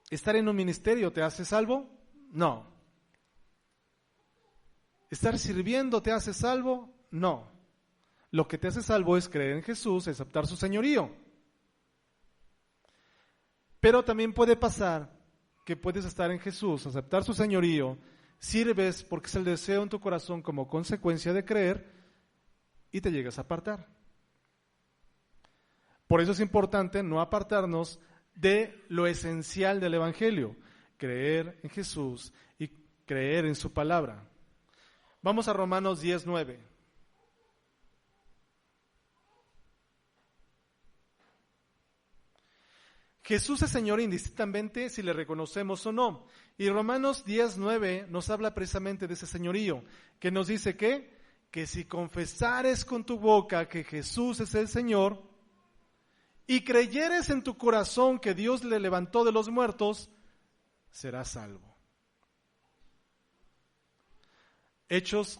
[SPEAKER 1] ¿estar en un ministerio te hace salvo? No. ¿Estar sirviendo te hace salvo? No. Lo que te hace salvo es creer en Jesús, aceptar su señorío. Pero también puede pasar que puedes estar en Jesús, aceptar su señorío, sirves porque es el deseo en tu corazón como consecuencia de creer y te llegas a apartar. Por eso es importante no apartarnos de lo esencial del Evangelio, creer en Jesús y creer en su palabra. Vamos a Romanos 10:9. Jesús es Señor indistintamente si le reconocemos o no. Y Romanos 10:9 nos habla precisamente de ese señorío, que nos dice que si confesares con tu boca que Jesús es el Señor y creyeres en tu corazón que Dios le levantó de los muertos, serás salvo. Hechos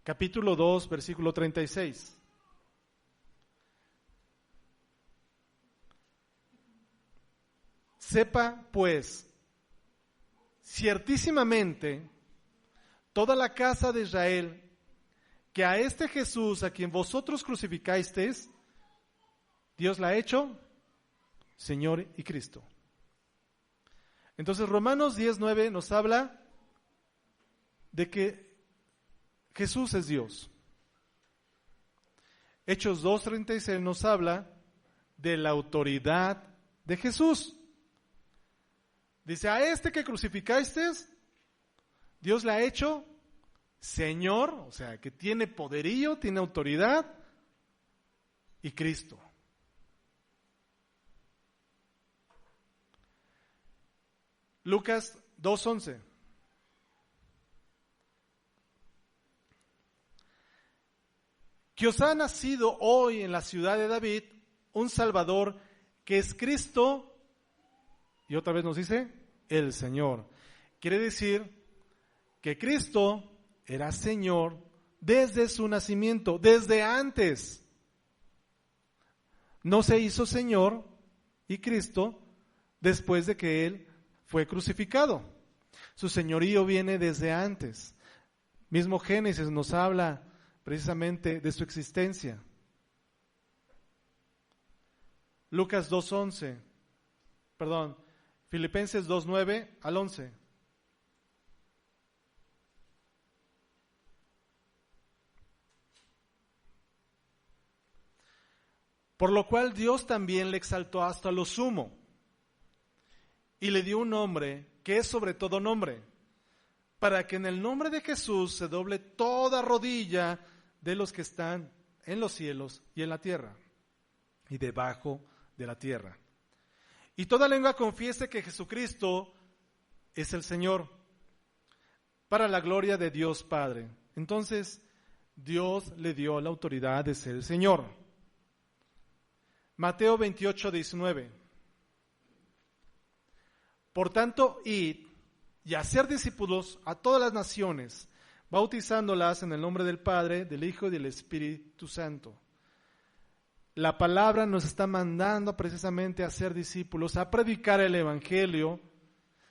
[SPEAKER 1] capítulo 2, versículo 36. Sepa, pues, ciertísimamente, toda la casa de Israel, que a este Jesús, a quien vosotros crucificasteis, Dios la ha hecho Señor y Cristo. Entonces, Romanos 10:9 nos habla de que Jesús es Dios. Hechos 2:36 nos habla de la autoridad de Jesús. Dice, a este que crucificaste, Dios le ha hecho Señor, o sea, que tiene poderío, tiene autoridad, y Cristo. Lucas 2:11. Que os ha nacido hoy en la ciudad de David un Salvador, que es Cristo, y otra vez nos dice, el Señor. Quiere decir que Cristo era Señor desde su nacimiento, desde antes. No se hizo Señor y Cristo después de que Él fue crucificado. Su señorío viene desde antes. Mismo Génesis nos habla precisamente de su existencia. Lucas 2:11, Filipenses 2:9 al 11. Por lo cual Dios también le exaltó hasta lo sumo y le dio un nombre que es sobre todo nombre, para que en el nombre de Jesús se doble toda rodilla de los que están en los cielos y en la tierra y debajo de la tierra. Y toda lengua confiese que Jesucristo es el Señor, para la gloria de Dios Padre. Entonces, Dios le dio la autoridad de ser el Señor. Mateo 28:19. Por tanto, id y hacer discípulos a todas las naciones, bautizándolas en el nombre del Padre, del Hijo y del Espíritu Santo. La palabra nos está mandando precisamente a ser discípulos, a predicar el Evangelio,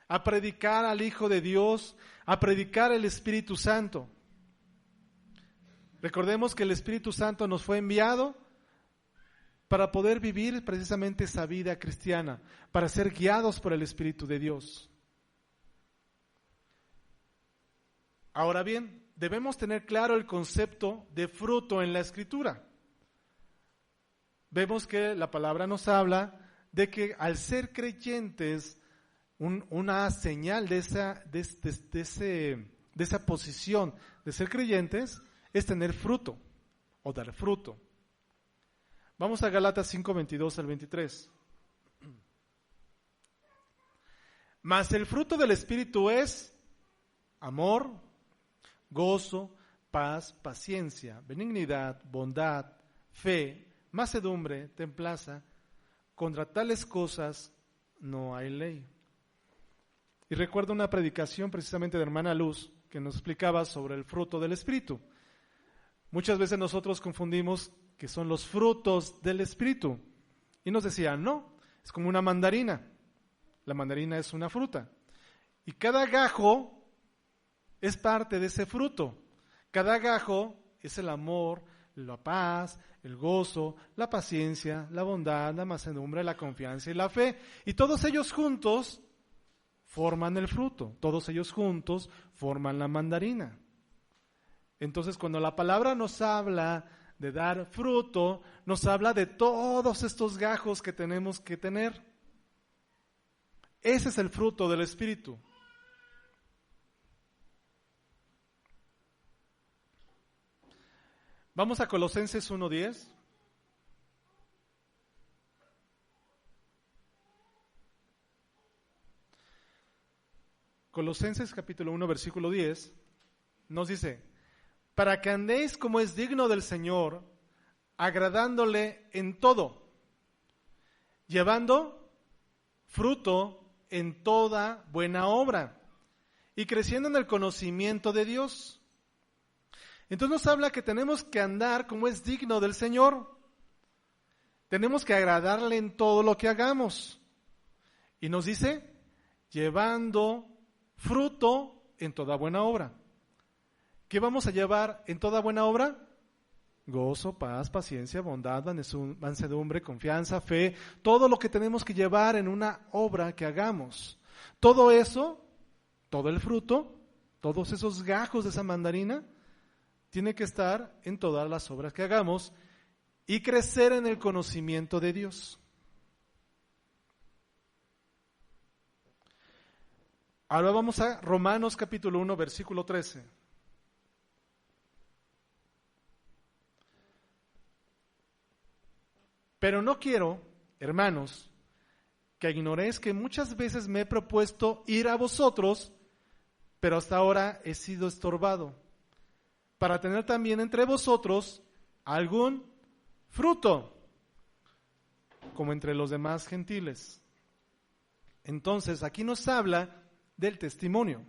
[SPEAKER 1] a predicar al Hijo de Dios, a predicar el Espíritu Santo. Recordemos que el Espíritu Santo nos fue enviado para poder vivir precisamente esa vida cristiana, para ser guiados por el Espíritu de Dios. Ahora bien, debemos tener claro el concepto de fruto en la Escritura. Vemos que la palabra nos habla de que al ser creyentes, una señal de esa posición de ser creyentes es tener fruto o dar fruto. Vamos a Gálatas 5:22 al 23. Mas el fruto del Espíritu es amor, gozo, paz, paciencia, benignidad, bondad, fe, mansedumbre, templanza. Contra tales cosas no hay ley. Y recuerdo una predicación precisamente de hermana Luz que nos explicaba sobre el fruto del Espíritu. Muchas veces nosotros confundimos que son los frutos del Espíritu. Y nos decía, no, es como una mandarina. La mandarina es una fruta. Y cada gajo es parte de ese fruto. Cada gajo es el amor, la paz, el gozo, la paciencia, la bondad, la mansedumbre, la confianza y la fe. Y todos ellos juntos forman el fruto. Todos ellos juntos forman la mandarina. Entonces, cuando la palabra nos habla de dar fruto, nos habla de todos estos gajos que tenemos que tener. Ese es el fruto del Espíritu. Vamos a Colosenses 1:10. Colosenses capítulo 1, versículo 10, nos dice, para que andéis como es digno del Señor, agradándole en todo, llevando fruto en toda buena obra y creciendo en el conocimiento de Dios. Entonces nos habla que tenemos que andar como es digno del Señor. Tenemos que agradarle en todo lo que hagamos. Y nos dice, llevando fruto en toda buena obra. ¿Qué vamos a llevar en toda buena obra? Gozo, paz, paciencia, bondad, mansedumbre, confianza, fe, todo lo que tenemos que llevar en una obra que hagamos. Todo eso, todo el fruto, todos esos gajos de esa mandarina, tiene que estar en todas las obras que hagamos y crecer en el conocimiento de Dios. Ahora vamos a Romanos capítulo 1, versículo 13. Pero no quiero, hermanos, que ignoréis que muchas veces me he propuesto ir a vosotros, pero hasta ahora he sido estorbado, para tener también entre vosotros algún fruto, como entre los demás gentiles. Entonces, aquí nos habla del testimonio.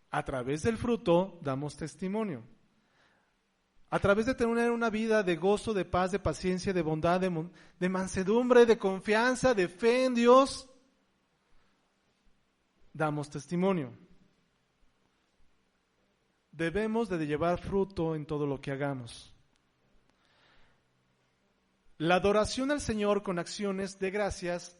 [SPEAKER 1] A través del fruto damos testimonio. A través de tener una vida de gozo, de paz, de paciencia, de bondad, de mansedumbre, de confianza, de fe en Dios, damos testimonio. Debemos de llevar fruto en todo lo que hagamos. La adoración al Señor con acciones de gracias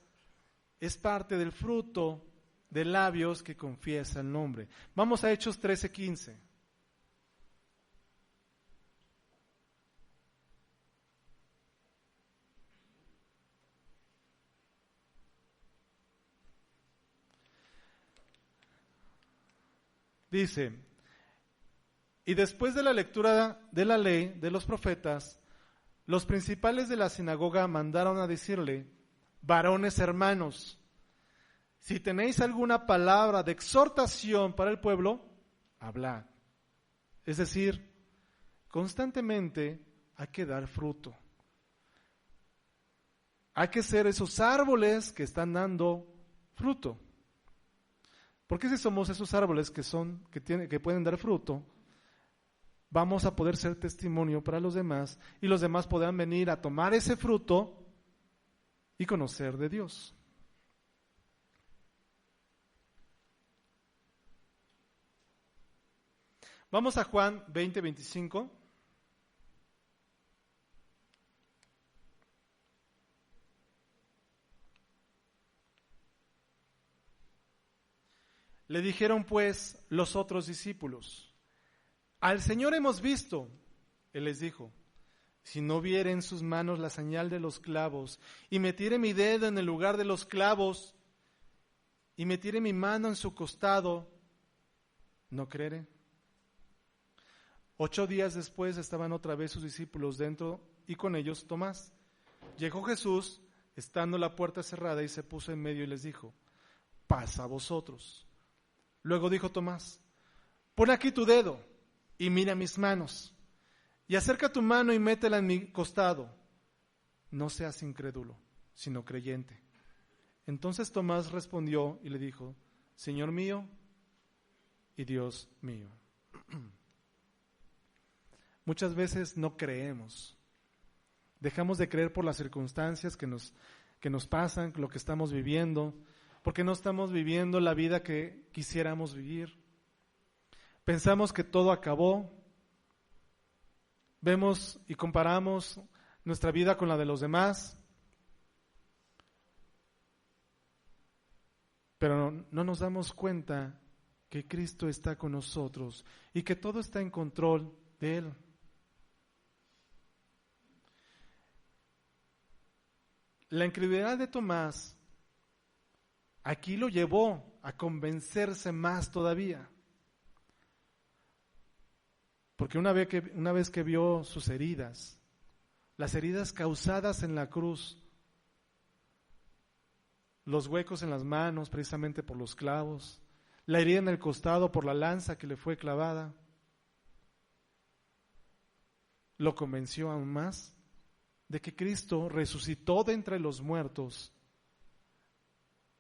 [SPEAKER 1] es parte del fruto de labios que confiesa el nombre. Vamos a Hechos 13:15. Dice, y después de la lectura de la ley de los profetas, los principales de la sinagoga mandaron a decirle, varones hermanos, si tenéis alguna palabra de exhortación para el pueblo, hablad. Es decir, constantemente hay que dar fruto. Hay que ser esos árboles que están dando fruto. Porque si somos esos árboles que pueden dar fruto, vamos a poder ser testimonio para los demás y los demás podrán venir a tomar ese fruto y conocer de Dios. Vamos a Juan 20:25. Le dijeron pues los otros discípulos, al Señor hemos visto. Él les dijo, si no viere en sus manos la señal de los clavos, y metiere mi dedo en el lugar de los clavos, y metiere mi mano en su costado, ¿no creeré? 8 días después estaban otra vez sus discípulos dentro, y con ellos Tomás. Llegó Jesús, estando la puerta cerrada, y se puso en medio y les dijo, paz a vosotros. Luego dijo Tomás, pon aquí tu dedo y mira mis manos, y acerca tu mano y métela en mi costado. No seas incrédulo, sino creyente. Entonces Tomás respondió y le dijo, Señor mío y Dios mío. Muchas veces no creemos. Dejamos de creer por las circunstancias que nos pasan, lo que estamos viviendo, porque no estamos viviendo la vida que quisiéramos vivir. Pensamos que todo acabó. Vemos y comparamos nuestra vida con la de los demás, pero no nos damos cuenta que Cristo está con nosotros y que todo está en control de Él. La incredulidad de Tomás aquí lo llevó a convencerse más todavía. Porque una vez que vio sus heridas, las heridas causadas en la cruz, los huecos en las manos precisamente por los clavos, la herida en el costado por la lanza que le fue clavada, lo convenció aún más de que Cristo resucitó de entre los muertos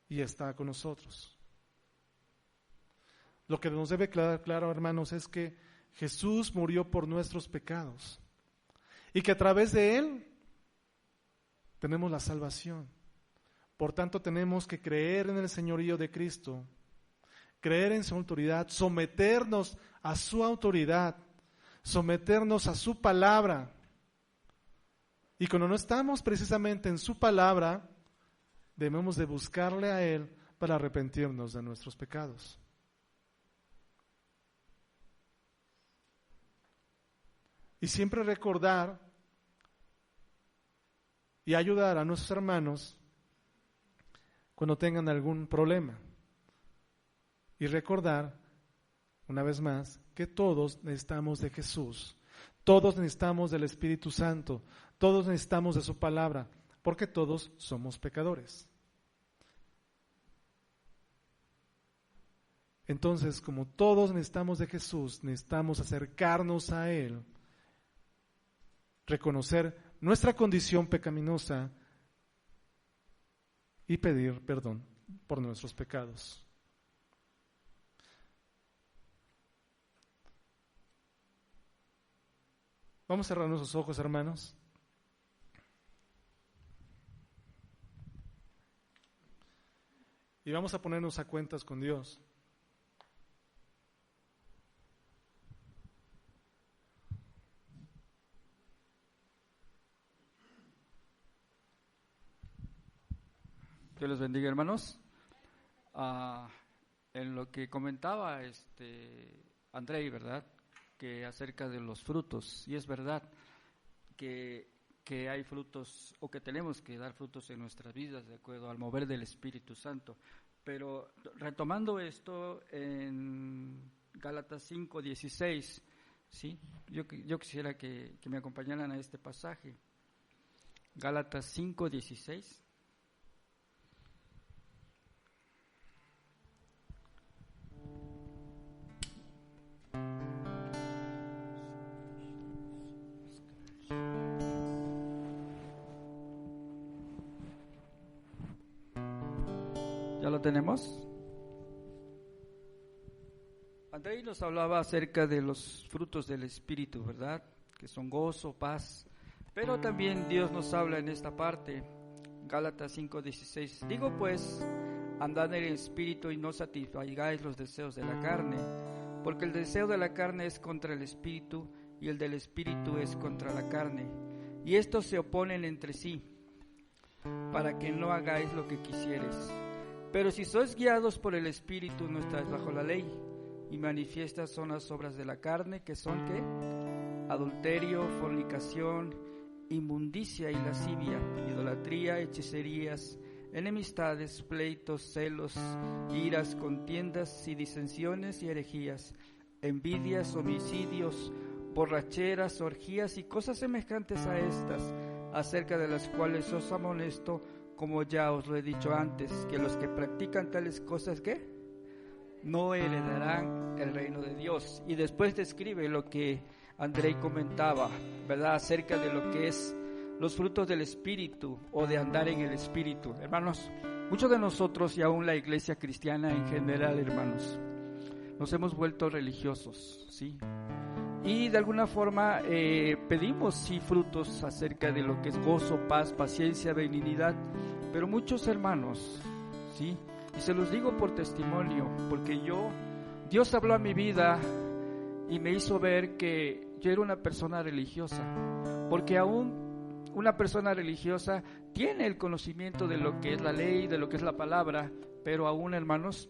[SPEAKER 1] y está con nosotros. Lo que nos debe quedar claro, hermanos, es que Jesús murió por nuestros pecados y que a través de Él tenemos la salvación. Por tanto, tenemos que creer en el señorío de Cristo, creer en su autoridad, someternos a su autoridad, someternos a su palabra. Y cuando no estamos precisamente en su palabra, debemos de buscarle a Él para arrepentirnos de nuestros pecados. Y siempre recordar y ayudar a nuestros hermanos cuando tengan algún problema. Y recordar, una vez más, que todos necesitamos de Jesús, todos necesitamos del Espíritu Santo, todos necesitamos de su palabra, porque todos somos pecadores. Entonces, como todos necesitamos de Jesús, necesitamos acercarnos a Él, reconocer nuestra condición pecaminosa y pedir perdón por nuestros pecados. Vamos a cerrar nuestros ojos, hermanos. Y vamos a ponernos a cuentas con Dios.
[SPEAKER 2] Dios les bendiga, hermanos. En lo que comentaba Andrei, ¿verdad? Que acerca de los frutos, y es verdad que hay frutos, o que tenemos que dar frutos en nuestras vidas de acuerdo al mover del Espíritu Santo. Pero retomando esto en Gálatas 5:16, ¿sí? Yo quisiera que me acompañaran a este pasaje. Gálatas 5:16. ¿Ya lo tenemos? Andrei nos hablaba acerca de los frutos del Espíritu, ¿verdad? Que son gozo, paz. Pero también Dios nos habla en esta parte, Gálatas 5:16. Digo pues, andad en el Espíritu y no satisfagáis los deseos de la carne, porque el deseo de la carne es contra el Espíritu y el del Espíritu es contra la carne. Y estos se oponen entre sí, para que no hagáis lo que quisieres. Pero si sois guiados por el Espíritu, no estáis bajo la ley. Y manifiestas son las obras de la carne, que son, ¿qué? Adulterio, fornicación, inmundicia y lascivia, idolatría, hechicerías, enemistades, pleitos, celos, iras, contiendas y disensiones y herejías, envidias, homicidios, borracheras, orgías y cosas semejantes a estas, acerca de las cuales os amonesto, como ya os lo he dicho antes, que los que practican tales cosas, ¿qué? No heredarán el reino de Dios. Y después describe lo que Andrei comentaba, ¿verdad? Acerca de lo que es los frutos del Espíritu o de andar en el Espíritu. Hermanos, muchos de nosotros y aún la iglesia cristiana en general, hermanos, nos hemos vuelto religiosos, ¿sí? Y de alguna forma pedimos sí frutos acerca de lo que es gozo, paz, paciencia, benignidad, pero muchos hermanos, ¿sí? Y se los digo por testimonio, porque Dios habló a mi vida y me hizo ver que yo era una persona religiosa, porque aún una persona religiosa tiene el conocimiento de lo que es la ley, de lo que es la palabra, pero aún, hermanos,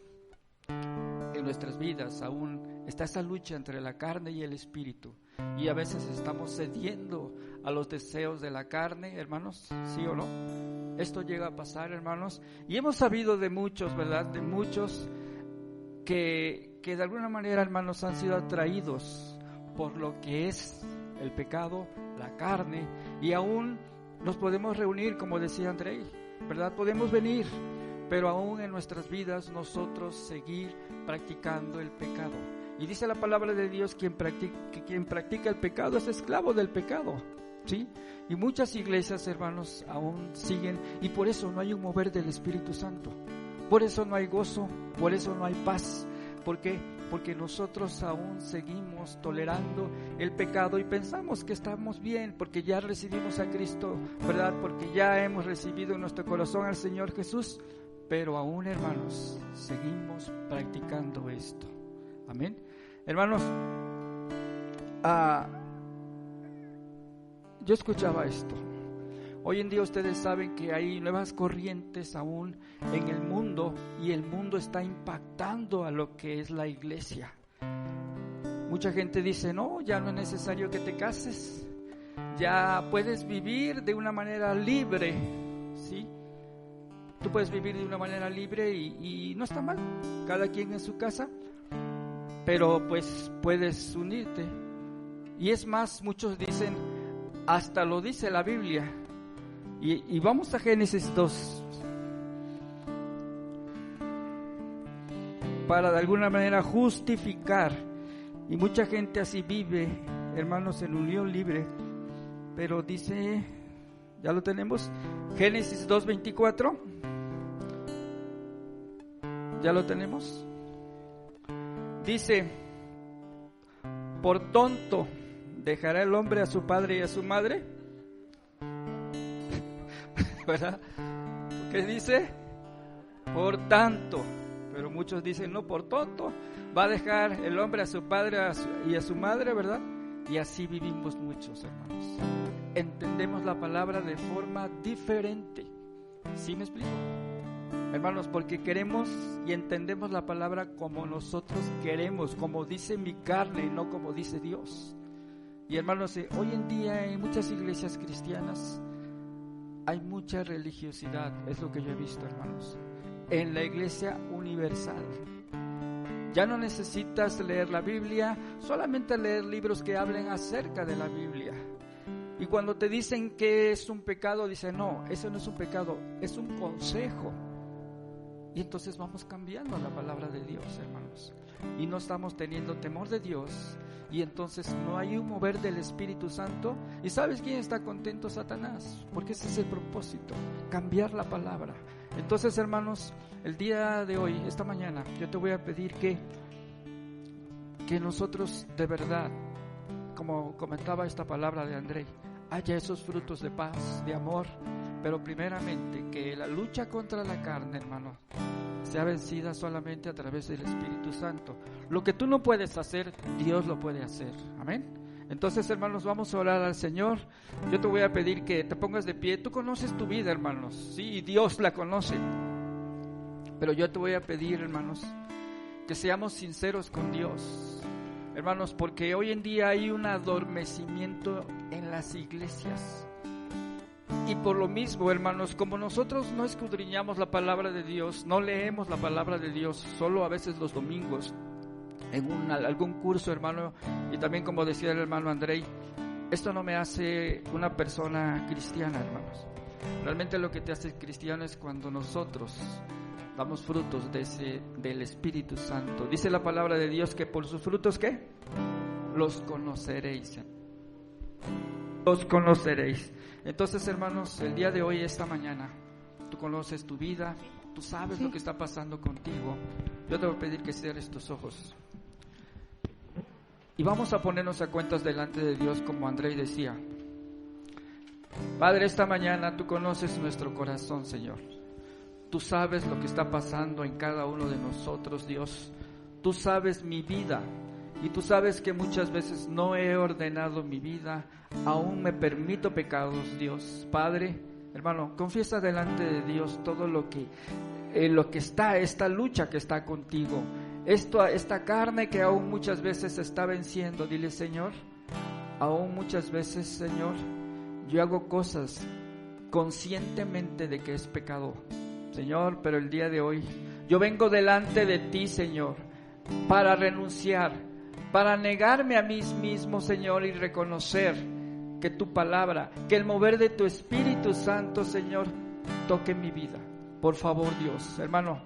[SPEAKER 2] en nuestras vidas aún está esa lucha entre la carne y el Espíritu, y a veces estamos cediendo a los deseos de la carne, hermanos, ¿sí o no? Esto llega a pasar, hermanos, y hemos sabido de muchos, ¿verdad? De muchos que de alguna manera, hermanos, han sido atraídos por lo que es el pecado, la carne, y aún nos podemos reunir, como decía Andrei, ¿verdad? Podemos venir, pero aún en nuestras vidas nosotros seguir practicando el pecado. Y dice la palabra de Dios, quien practica el pecado es esclavo del pecado. ¿sí? Y muchas iglesias, hermanos, aún siguen, y por eso no hay un mover del Espíritu Santo. Por eso no hay gozo, por eso no hay paz. ¿Por qué? Porque nosotros aún seguimos tolerando el pecado y pensamos que estamos bien, porque ya recibimos a Cristo, ¿verdad? Porque ya hemos recibido en nuestro corazón al Señor Jesús, pero aún, hermanos, seguimos practicando esto. Amén. Hermanos, yo escuchaba esto. Hoy en día ustedes saben que hay nuevas corrientes aún en el mundo, y el mundo está impactando a lo que es la iglesia. Mucha gente dice, no, ya no es necesario que te cases, ya puedes vivir de una manera libre, ¿sí? Tú puedes vivir de una manera libre y no está mal, cada quien en su casa, pero pues puedes unirte. Y es más, muchos dicen, hasta lo dice la Biblia. Y vamos a Génesis 2 para de alguna manera justificar, y mucha gente así vive, hermanos, en unión libre, pero dice, ya lo tenemos, Génesis 2:24, ya lo tenemos, dice, por tonto dejará el hombre a su padre y a su madre, ¿verdad? ¿Qué dice? Por tanto. Pero muchos dicen, no, por tonto va a dejar el hombre a su padre y a su madre, ¿verdad? Y así vivimos muchos, hermanos. Entendemos la palabra de forma diferente. ¿Sí me explico? Hermanos, porque queremos y entendemos la palabra como nosotros queremos, como dice mi carne, no como dice Dios. Y hermanos, hoy en día en muchas iglesias cristianas hay mucha religiosidad, es lo que yo he visto, hermanos, en la iglesia universal. Ya no necesitas leer la Biblia, solamente leer libros que hablen acerca de la Biblia. Y cuando te dicen que es un pecado, dicen, no, eso no es un pecado, es un consejo. Y entonces vamos cambiando la palabra de Dios, hermanos. Y no estamos teniendo temor de Dios. Y entonces no hay un mover del Espíritu Santo. ¿Y sabes quién está contento? Satanás. Porque ese es el propósito, cambiar la palabra. Entonces, hermanos, el día de hoy, esta mañana, yo te voy a pedir que nosotros de verdad, como comentaba esta palabra de André, haya esos frutos de paz, de amor, pero primeramente que la lucha contra la carne, hermano, sea vencida solamente a través del Espíritu Santo. Lo que tú no puedes hacer, Dios lo puede hacer. Amén. Entonces, hermanos, vamos a orar al Señor. Yo te voy a pedir que te pongas de pie. Tú conoces tu vida, hermanos, sí, Dios la conoce. Pero yo te voy a pedir, hermanos, que seamos sinceros con Dios, hermanos, porque hoy en día hay un adormecimiento en las iglesias. Y por lo mismo, hermanos, como nosotros no escudriñamos la palabra de Dios, no leemos la palabra de Dios, solo a veces los domingos, en algún curso, hermano, y también como decía el hermano Andrei, esto no me hace una persona cristiana, hermanos. Realmente lo que te hace cristiano es cuando nosotros damos frutos del Espíritu Santo. Dice la palabra de Dios que por sus frutos, ¿qué? Los conoceréis. Los conoceréis. Entonces, hermanos, el día de hoy, esta mañana, tú conoces tu vida, tú sabes lo que está pasando contigo. Yo te voy a pedir que cierres tus ojos. Y vamos a ponernos a cuentas delante de Dios, como Andrei decía. Padre, esta mañana tú conoces nuestro corazón, Señor. Tú sabes lo que está pasando en cada uno de nosotros, Dios. Tú sabes mi vida. Y tú sabes que muchas veces no he ordenado mi vida, aún me permito pecados, Dios. Padre, hermano, confiesa delante de Dios todo lo que está, esta lucha que está contigo, esta carne que aún muchas veces está venciendo. Dile, Señor, aún muchas veces, Señor, yo hago cosas conscientemente de que es pecado, Señor, pero el día de hoy yo vengo delante de ti, Señor, para renunciar, para negarme a mí mismo, Señor, y reconocer que tu palabra, que el mover de tu Espíritu Santo, Señor, toque mi vida. Por favor, Dios, hermano,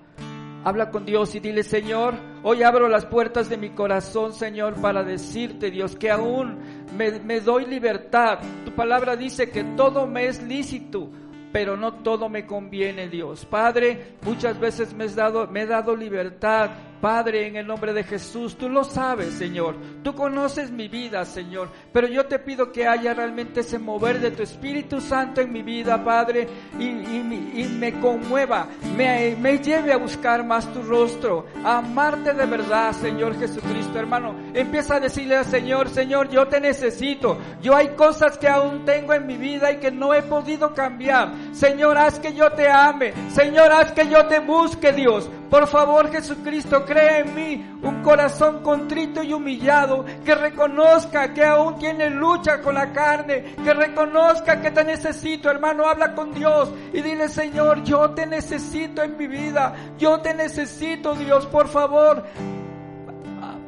[SPEAKER 2] Habla con Dios y dile: Señor, hoy abro las puertas de mi corazón, Señor, para decirte, Dios, que aún me doy libertad. Tu palabra dice que todo me es lícito, pero no todo me conviene, Dios. Padre, muchas veces me he dado libertad. Padre, en el nombre de Jesús, tú lo sabes, Señor. Tú conoces mi vida, Señor. Pero yo te pido que haya realmente ese mover de tu Espíritu Santo en mi vida, Padre, y me conmueva, me lleve a buscar más tu rostro, a amarte de verdad, Señor Jesucristo. Hermano, empieza a decirle al Señor: Señor, yo te necesito. Yo hay cosas que aún tengo en mi vida y que no he podido cambiar. Señor, haz que yo te ame. Señor, haz que yo te busque, Dios. Por favor, Jesucristo, crea en mí un corazón contrito y humillado, que reconozca que aún tiene lucha con la carne, que reconozca que te necesito. Hermano, habla con Dios y dile: Señor, yo te necesito en mi vida, yo te necesito, Dios. Por favor,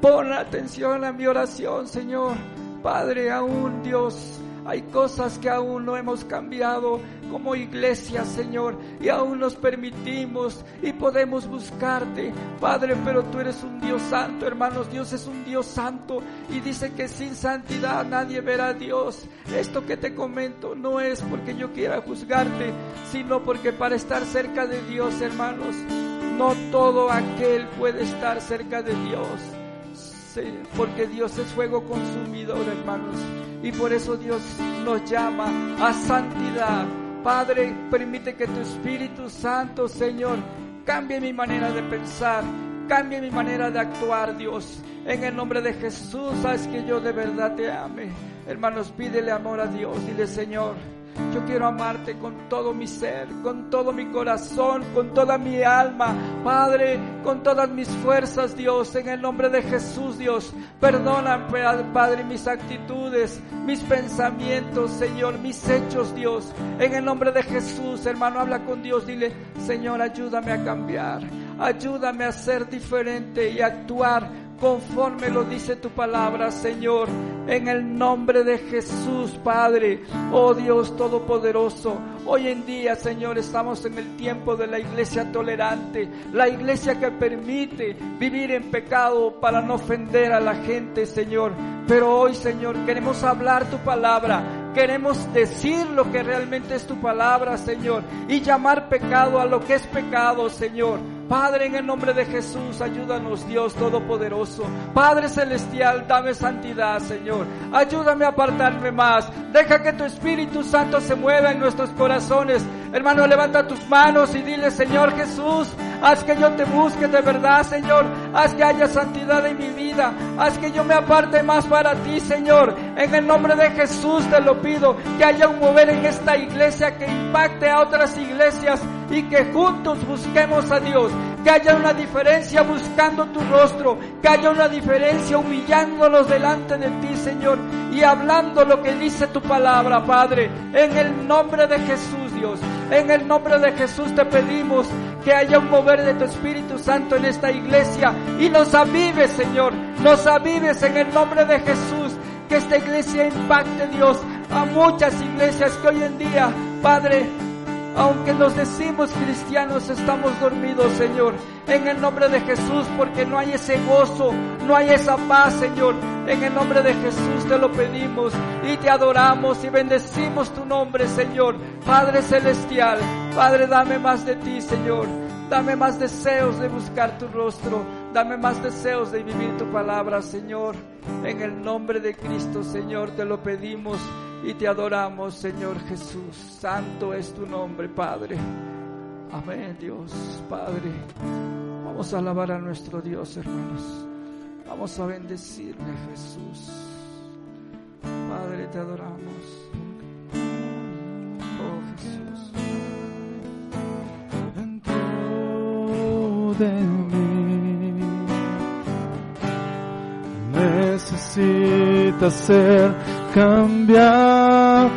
[SPEAKER 2] pon atención a mi oración, Señor. Padre, aún, Dios, hay cosas que aún no hemos cambiado como iglesia, Señor, y aún nos permitimos y podemos buscarte, Padre, pero tú eres un Dios santo, hermanos. Dios es un Dios santo y dice que sin santidad nadie verá a Dios. Esto que te comento no es porque yo quiera juzgarte, sino porque para estar cerca de Dios, hermanos, no todo aquel puede estar cerca de Dios, porque Dios es fuego consumidor, hermanos, y por eso Dios nos llama a santidad. Padre, permite que tu Espíritu Santo, Señor, cambie mi manera de pensar, cambie mi manera de actuar, Dios. En el nombre de Jesús, haz que yo de verdad te ame. Hermanos, pídele amor a Dios. Dile: Señor, yo quiero amarte con todo mi ser, con todo mi corazón, con toda mi alma, Padre, con todas mis fuerzas, Dios, en el nombre de Jesús, Dios. Perdona, Padre, mis actitudes, mis pensamientos, Señor, mis hechos, Dios, en el nombre de Jesús. Hermano, habla con Dios, dile: Señor, ayúdame a cambiar, ayúdame a ser diferente y actuar conforme lo dice tu palabra, Señor, en el nombre de Jesús, Padre. Oh Dios Todopoderoso, hoy en día, Señor, estamos en el tiempo de la iglesia tolerante, la iglesia que permite vivir en pecado para no ofender a la gente, Señor. Pero hoy, Señor, queremos hablar tu palabra, queremos decir lo que realmente es tu palabra, Señor, y llamar pecado a lo que es pecado, Señor. Padre, en el nombre de Jesús, ayúdanos, Dios Todopoderoso. Padre Celestial, dame santidad, Señor. Ayúdame a apartarme más. Deja que tu Espíritu Santo se mueva en nuestros corazones. Hermano, levanta tus manos y dile: Señor Jesús, haz que yo te busque de verdad, Señor. Haz que haya santidad en mi vida. Haz que yo me aparte más para ti, Señor. En el nombre de Jesús te lo pido, que haya un mover en esta iglesia que impacte a otras iglesias y que juntos busquemos a Dios. Que haya una diferencia buscando tu rostro, que haya una diferencia humillándonos delante de ti, Señor, y hablando lo que dice tu palabra, Padre. En el nombre de Jesús, Dios, en el nombre de Jesús te pedimos que haya un mover de tu Espíritu Santo en esta iglesia y nos avives, Señor, nos avives en el nombre de Jesús. Que esta iglesia impacte, Dios, a muchas iglesias que hoy en día, Padre, aunque nos decimos cristianos, estamos dormidos, Señor, en el nombre de Jesús, porque no hay ese gozo, no hay esa paz, Señor. En el nombre de Jesús te lo pedimos y te adoramos y bendecimos tu nombre, Señor. Padre Celestial, Padre, dame más de ti, Señor. Dame más deseos de buscar tu rostro. Dame más deseos de vivir tu palabra, Señor. En el nombre de Cristo, Señor, te lo pedimos y te adoramos, Señor Jesús. Santo es tu nombre, Padre. Amén, Dios, Padre. Vamos a alabar a nuestro Dios, hermanos. Vamos a bendecirle, Jesús. Padre, te adoramos. Oh, Jesús.
[SPEAKER 1] Dentro de mí necesita ser cambiado,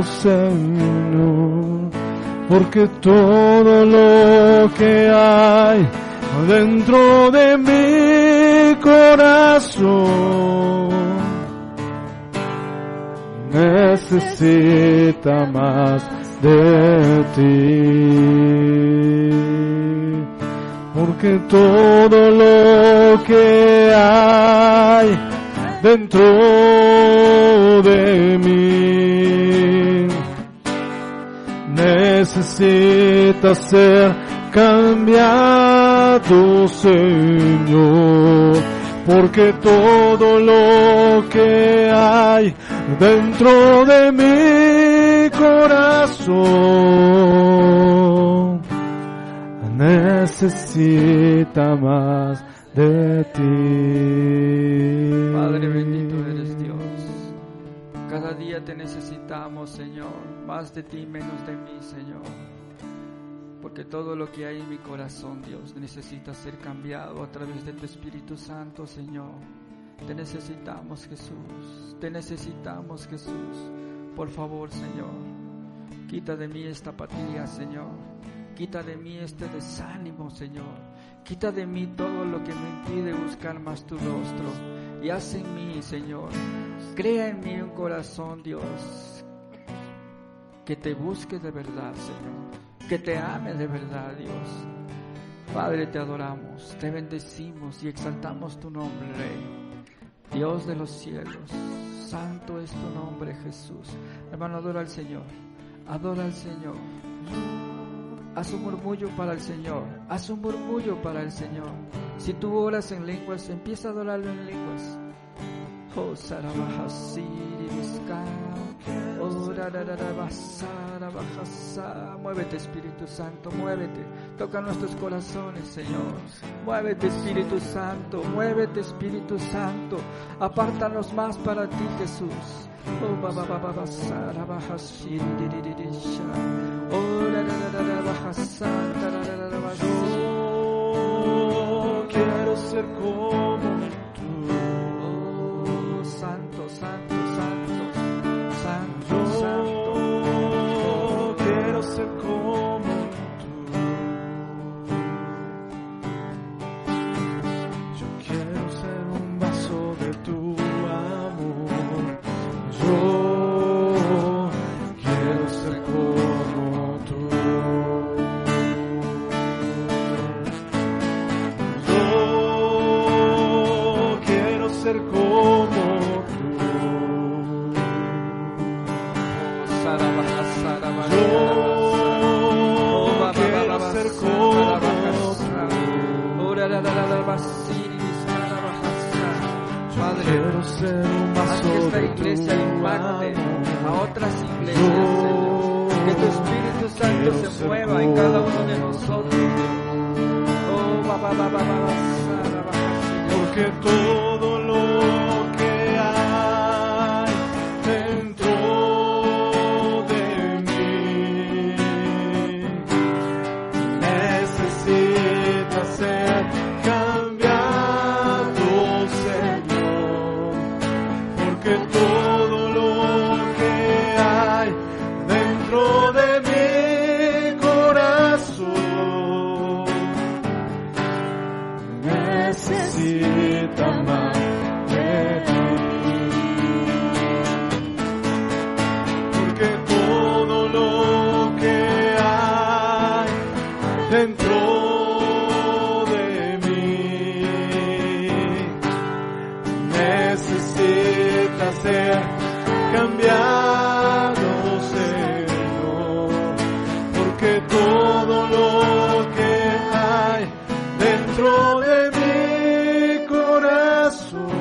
[SPEAKER 1] Señor, porque todo lo que hay dentro de mi corazón necesita más de ti. porque todo lo que hay dentro de mí necesita ser cambiado, Señor, porque todo lo que hay dentro de mi corazón necesita más de ti.
[SPEAKER 2] Padre bendito eres Dios. Cada día te necesitamos, Señor. Más de ti, menos de mí, Señor. Porque todo lo que hay en mi corazón, Dios, necesita ser cambiado a través de tu Espíritu Santo, Señor. Te necesitamos, Jesús. Te necesitamos, Jesús. Por favor, Señor, quita de mí esta apatía, Señor. Quita de mí este desánimo, Señor. Quita de mí todo lo que me impide buscar más tu rostro. Y haz en mí, Señor, crea en mí un corazón, Dios, que te busque de verdad, Señor, que te ame de verdad, Dios. Padre, te adoramos, te bendecimos y exaltamos tu nombre, Rey, Dios de los cielos. Santo es tu nombre, Jesús. Hermano, adora al Señor, adora al Señor. Haz un murmullo para el Señor, haz un murmullo para el Señor. Si tú oras en lenguas, empieza a adorarlo en lenguas. Oh, muévete, Espíritu Santo, muévete. Toca nuestros corazones, Señor. Muévete, Espíritu Santo, muévete, Espíritu Santo. Apártanos más para ti, Jesús. Oh,
[SPEAKER 1] yo quiero ser como tú.
[SPEAKER 2] Oh, santo, santo, santo, santo, santo.
[SPEAKER 1] Yo quiero ser como tú. Yo quiero ser un vaso de tu amor. Yo quiero ser como tú. Yo quiero ser como tú. Yo quiero ser como tú.
[SPEAKER 2] Padre,
[SPEAKER 1] Quiero ser un
[SPEAKER 2] haz
[SPEAKER 1] vaso
[SPEAKER 2] que esta
[SPEAKER 1] de
[SPEAKER 2] iglesia
[SPEAKER 1] tu
[SPEAKER 2] impacte
[SPEAKER 1] amor.
[SPEAKER 2] a otras iglesias, Señor. Que tu Espíritu Santo se mueva en cada uno de nosotros. Oh,
[SPEAKER 1] Porque todo lo que hay dentro de mí necesita ser cambiado, Señor. Porque todo lo que hay dentro de mi corazón necesita más de ti. Porque todo lo que hay dentro de mí necesita ser cambiado, Señor. Porque todo lo que hay dentro de mi corazón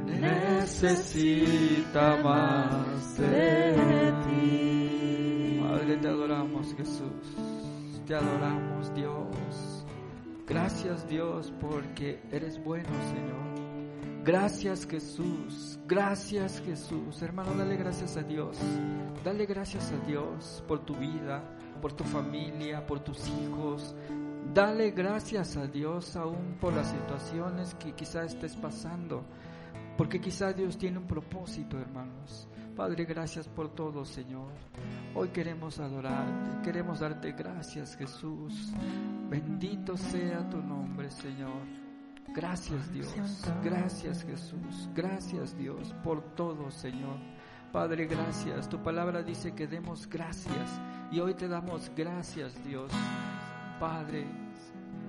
[SPEAKER 1] necesita más de ti.
[SPEAKER 2] Padre, te adoramos, Jesús. Te adoramos, Dios. Gracias, Dios, porque eres bueno, Señor. Gracias, Jesús. Gracias, Jesús. Hermano, dale gracias a Dios. Dale gracias a Dios por tu vida, por tu familia, por tus hijos. Dale gracias a Dios aún por las situaciones que quizá estés pasando, porque quizá Dios tiene un propósito, hermanos. Padre, gracias por todo, Señor. Hoy queremos adorarte, queremos darte gracias, Jesús. Bendito sea tu nombre, Señor. Gracias, Dios. Gracias, Jesús. Gracias, Dios, por todo, Señor. Padre, gracias. Tu palabra dice que demos gracias. Y hoy te damos gracias, Dios. Padre,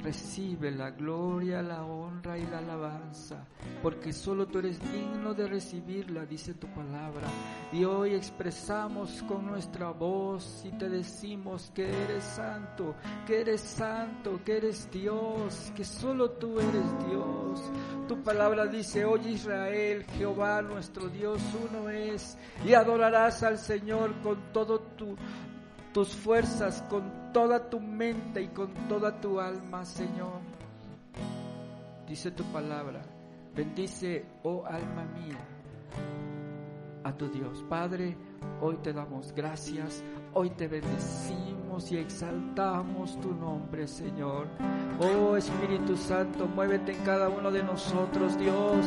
[SPEAKER 2] recibe la gloria, la honra y la alabanza, porque solo tú eres digno de recibirla, dice tu palabra. Y hoy expresamos con nuestra voz y te decimos que eres santo, que eres santo, que eres Dios, que solo tú eres Dios. Tu palabra dice: oye Israel, Jehová nuestro Dios uno es, y adorarás al Señor con todo tus fuerzas, con toda tu mente y con toda tu alma, Señor. Dice tu palabra: bendice, oh alma mía, a tu Dios. Padre, hoy te damos gracias, hoy te bendecimos y exaltamos tu nombre, Señor. Oh Espíritu Santo, muévete en cada uno de nosotros, Dios.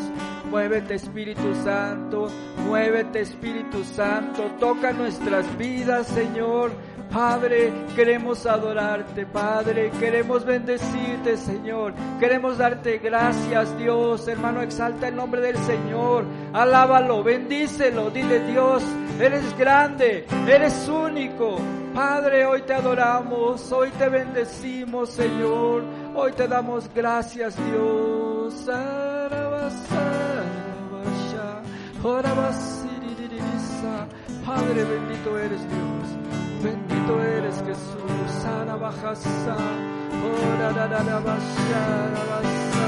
[SPEAKER 2] Muévete, Espíritu Santo, muévete, Espíritu Santo, toca nuestras vidas, Señor. Padre, queremos adorarte, Padre, queremos bendecirte, Señor, queremos darte gracias, Dios. Hermano, exalta el nombre del Señor, alábalo, bendícelo, dile: Dios, eres grande, eres único. Padre, hoy te adoramos, hoy te bendecimos, Señor, hoy te damos gracias, Dios. Padre, bendito eres, Dios. Bendito eres, Jesús. Arabajasa, orararabasha, arabasa,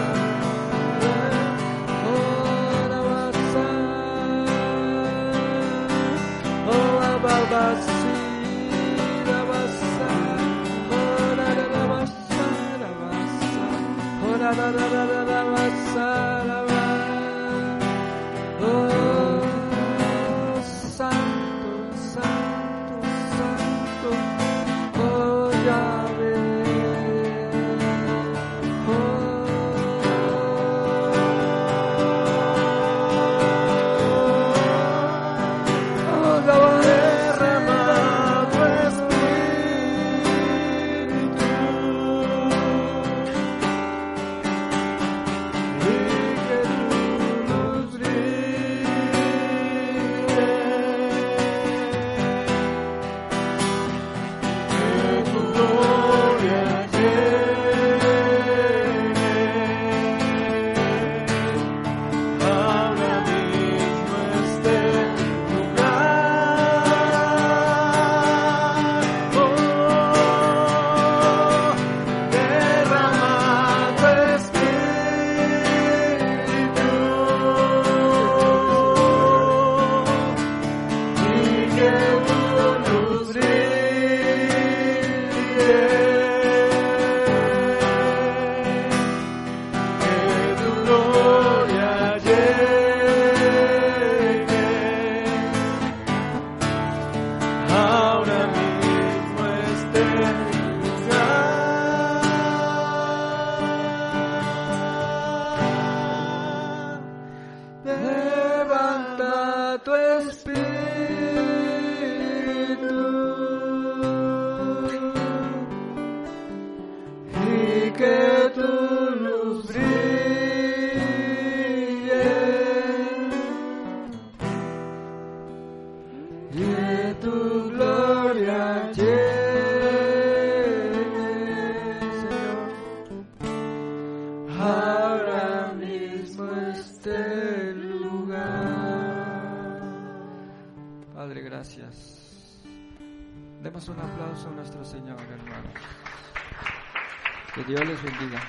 [SPEAKER 2] orabasa, orababasi, arabasa, orararabasha, arabasa, orararabasa, arabasa. Demos un aplauso a nuestro Señor, hermanos. Que Dios les bendiga.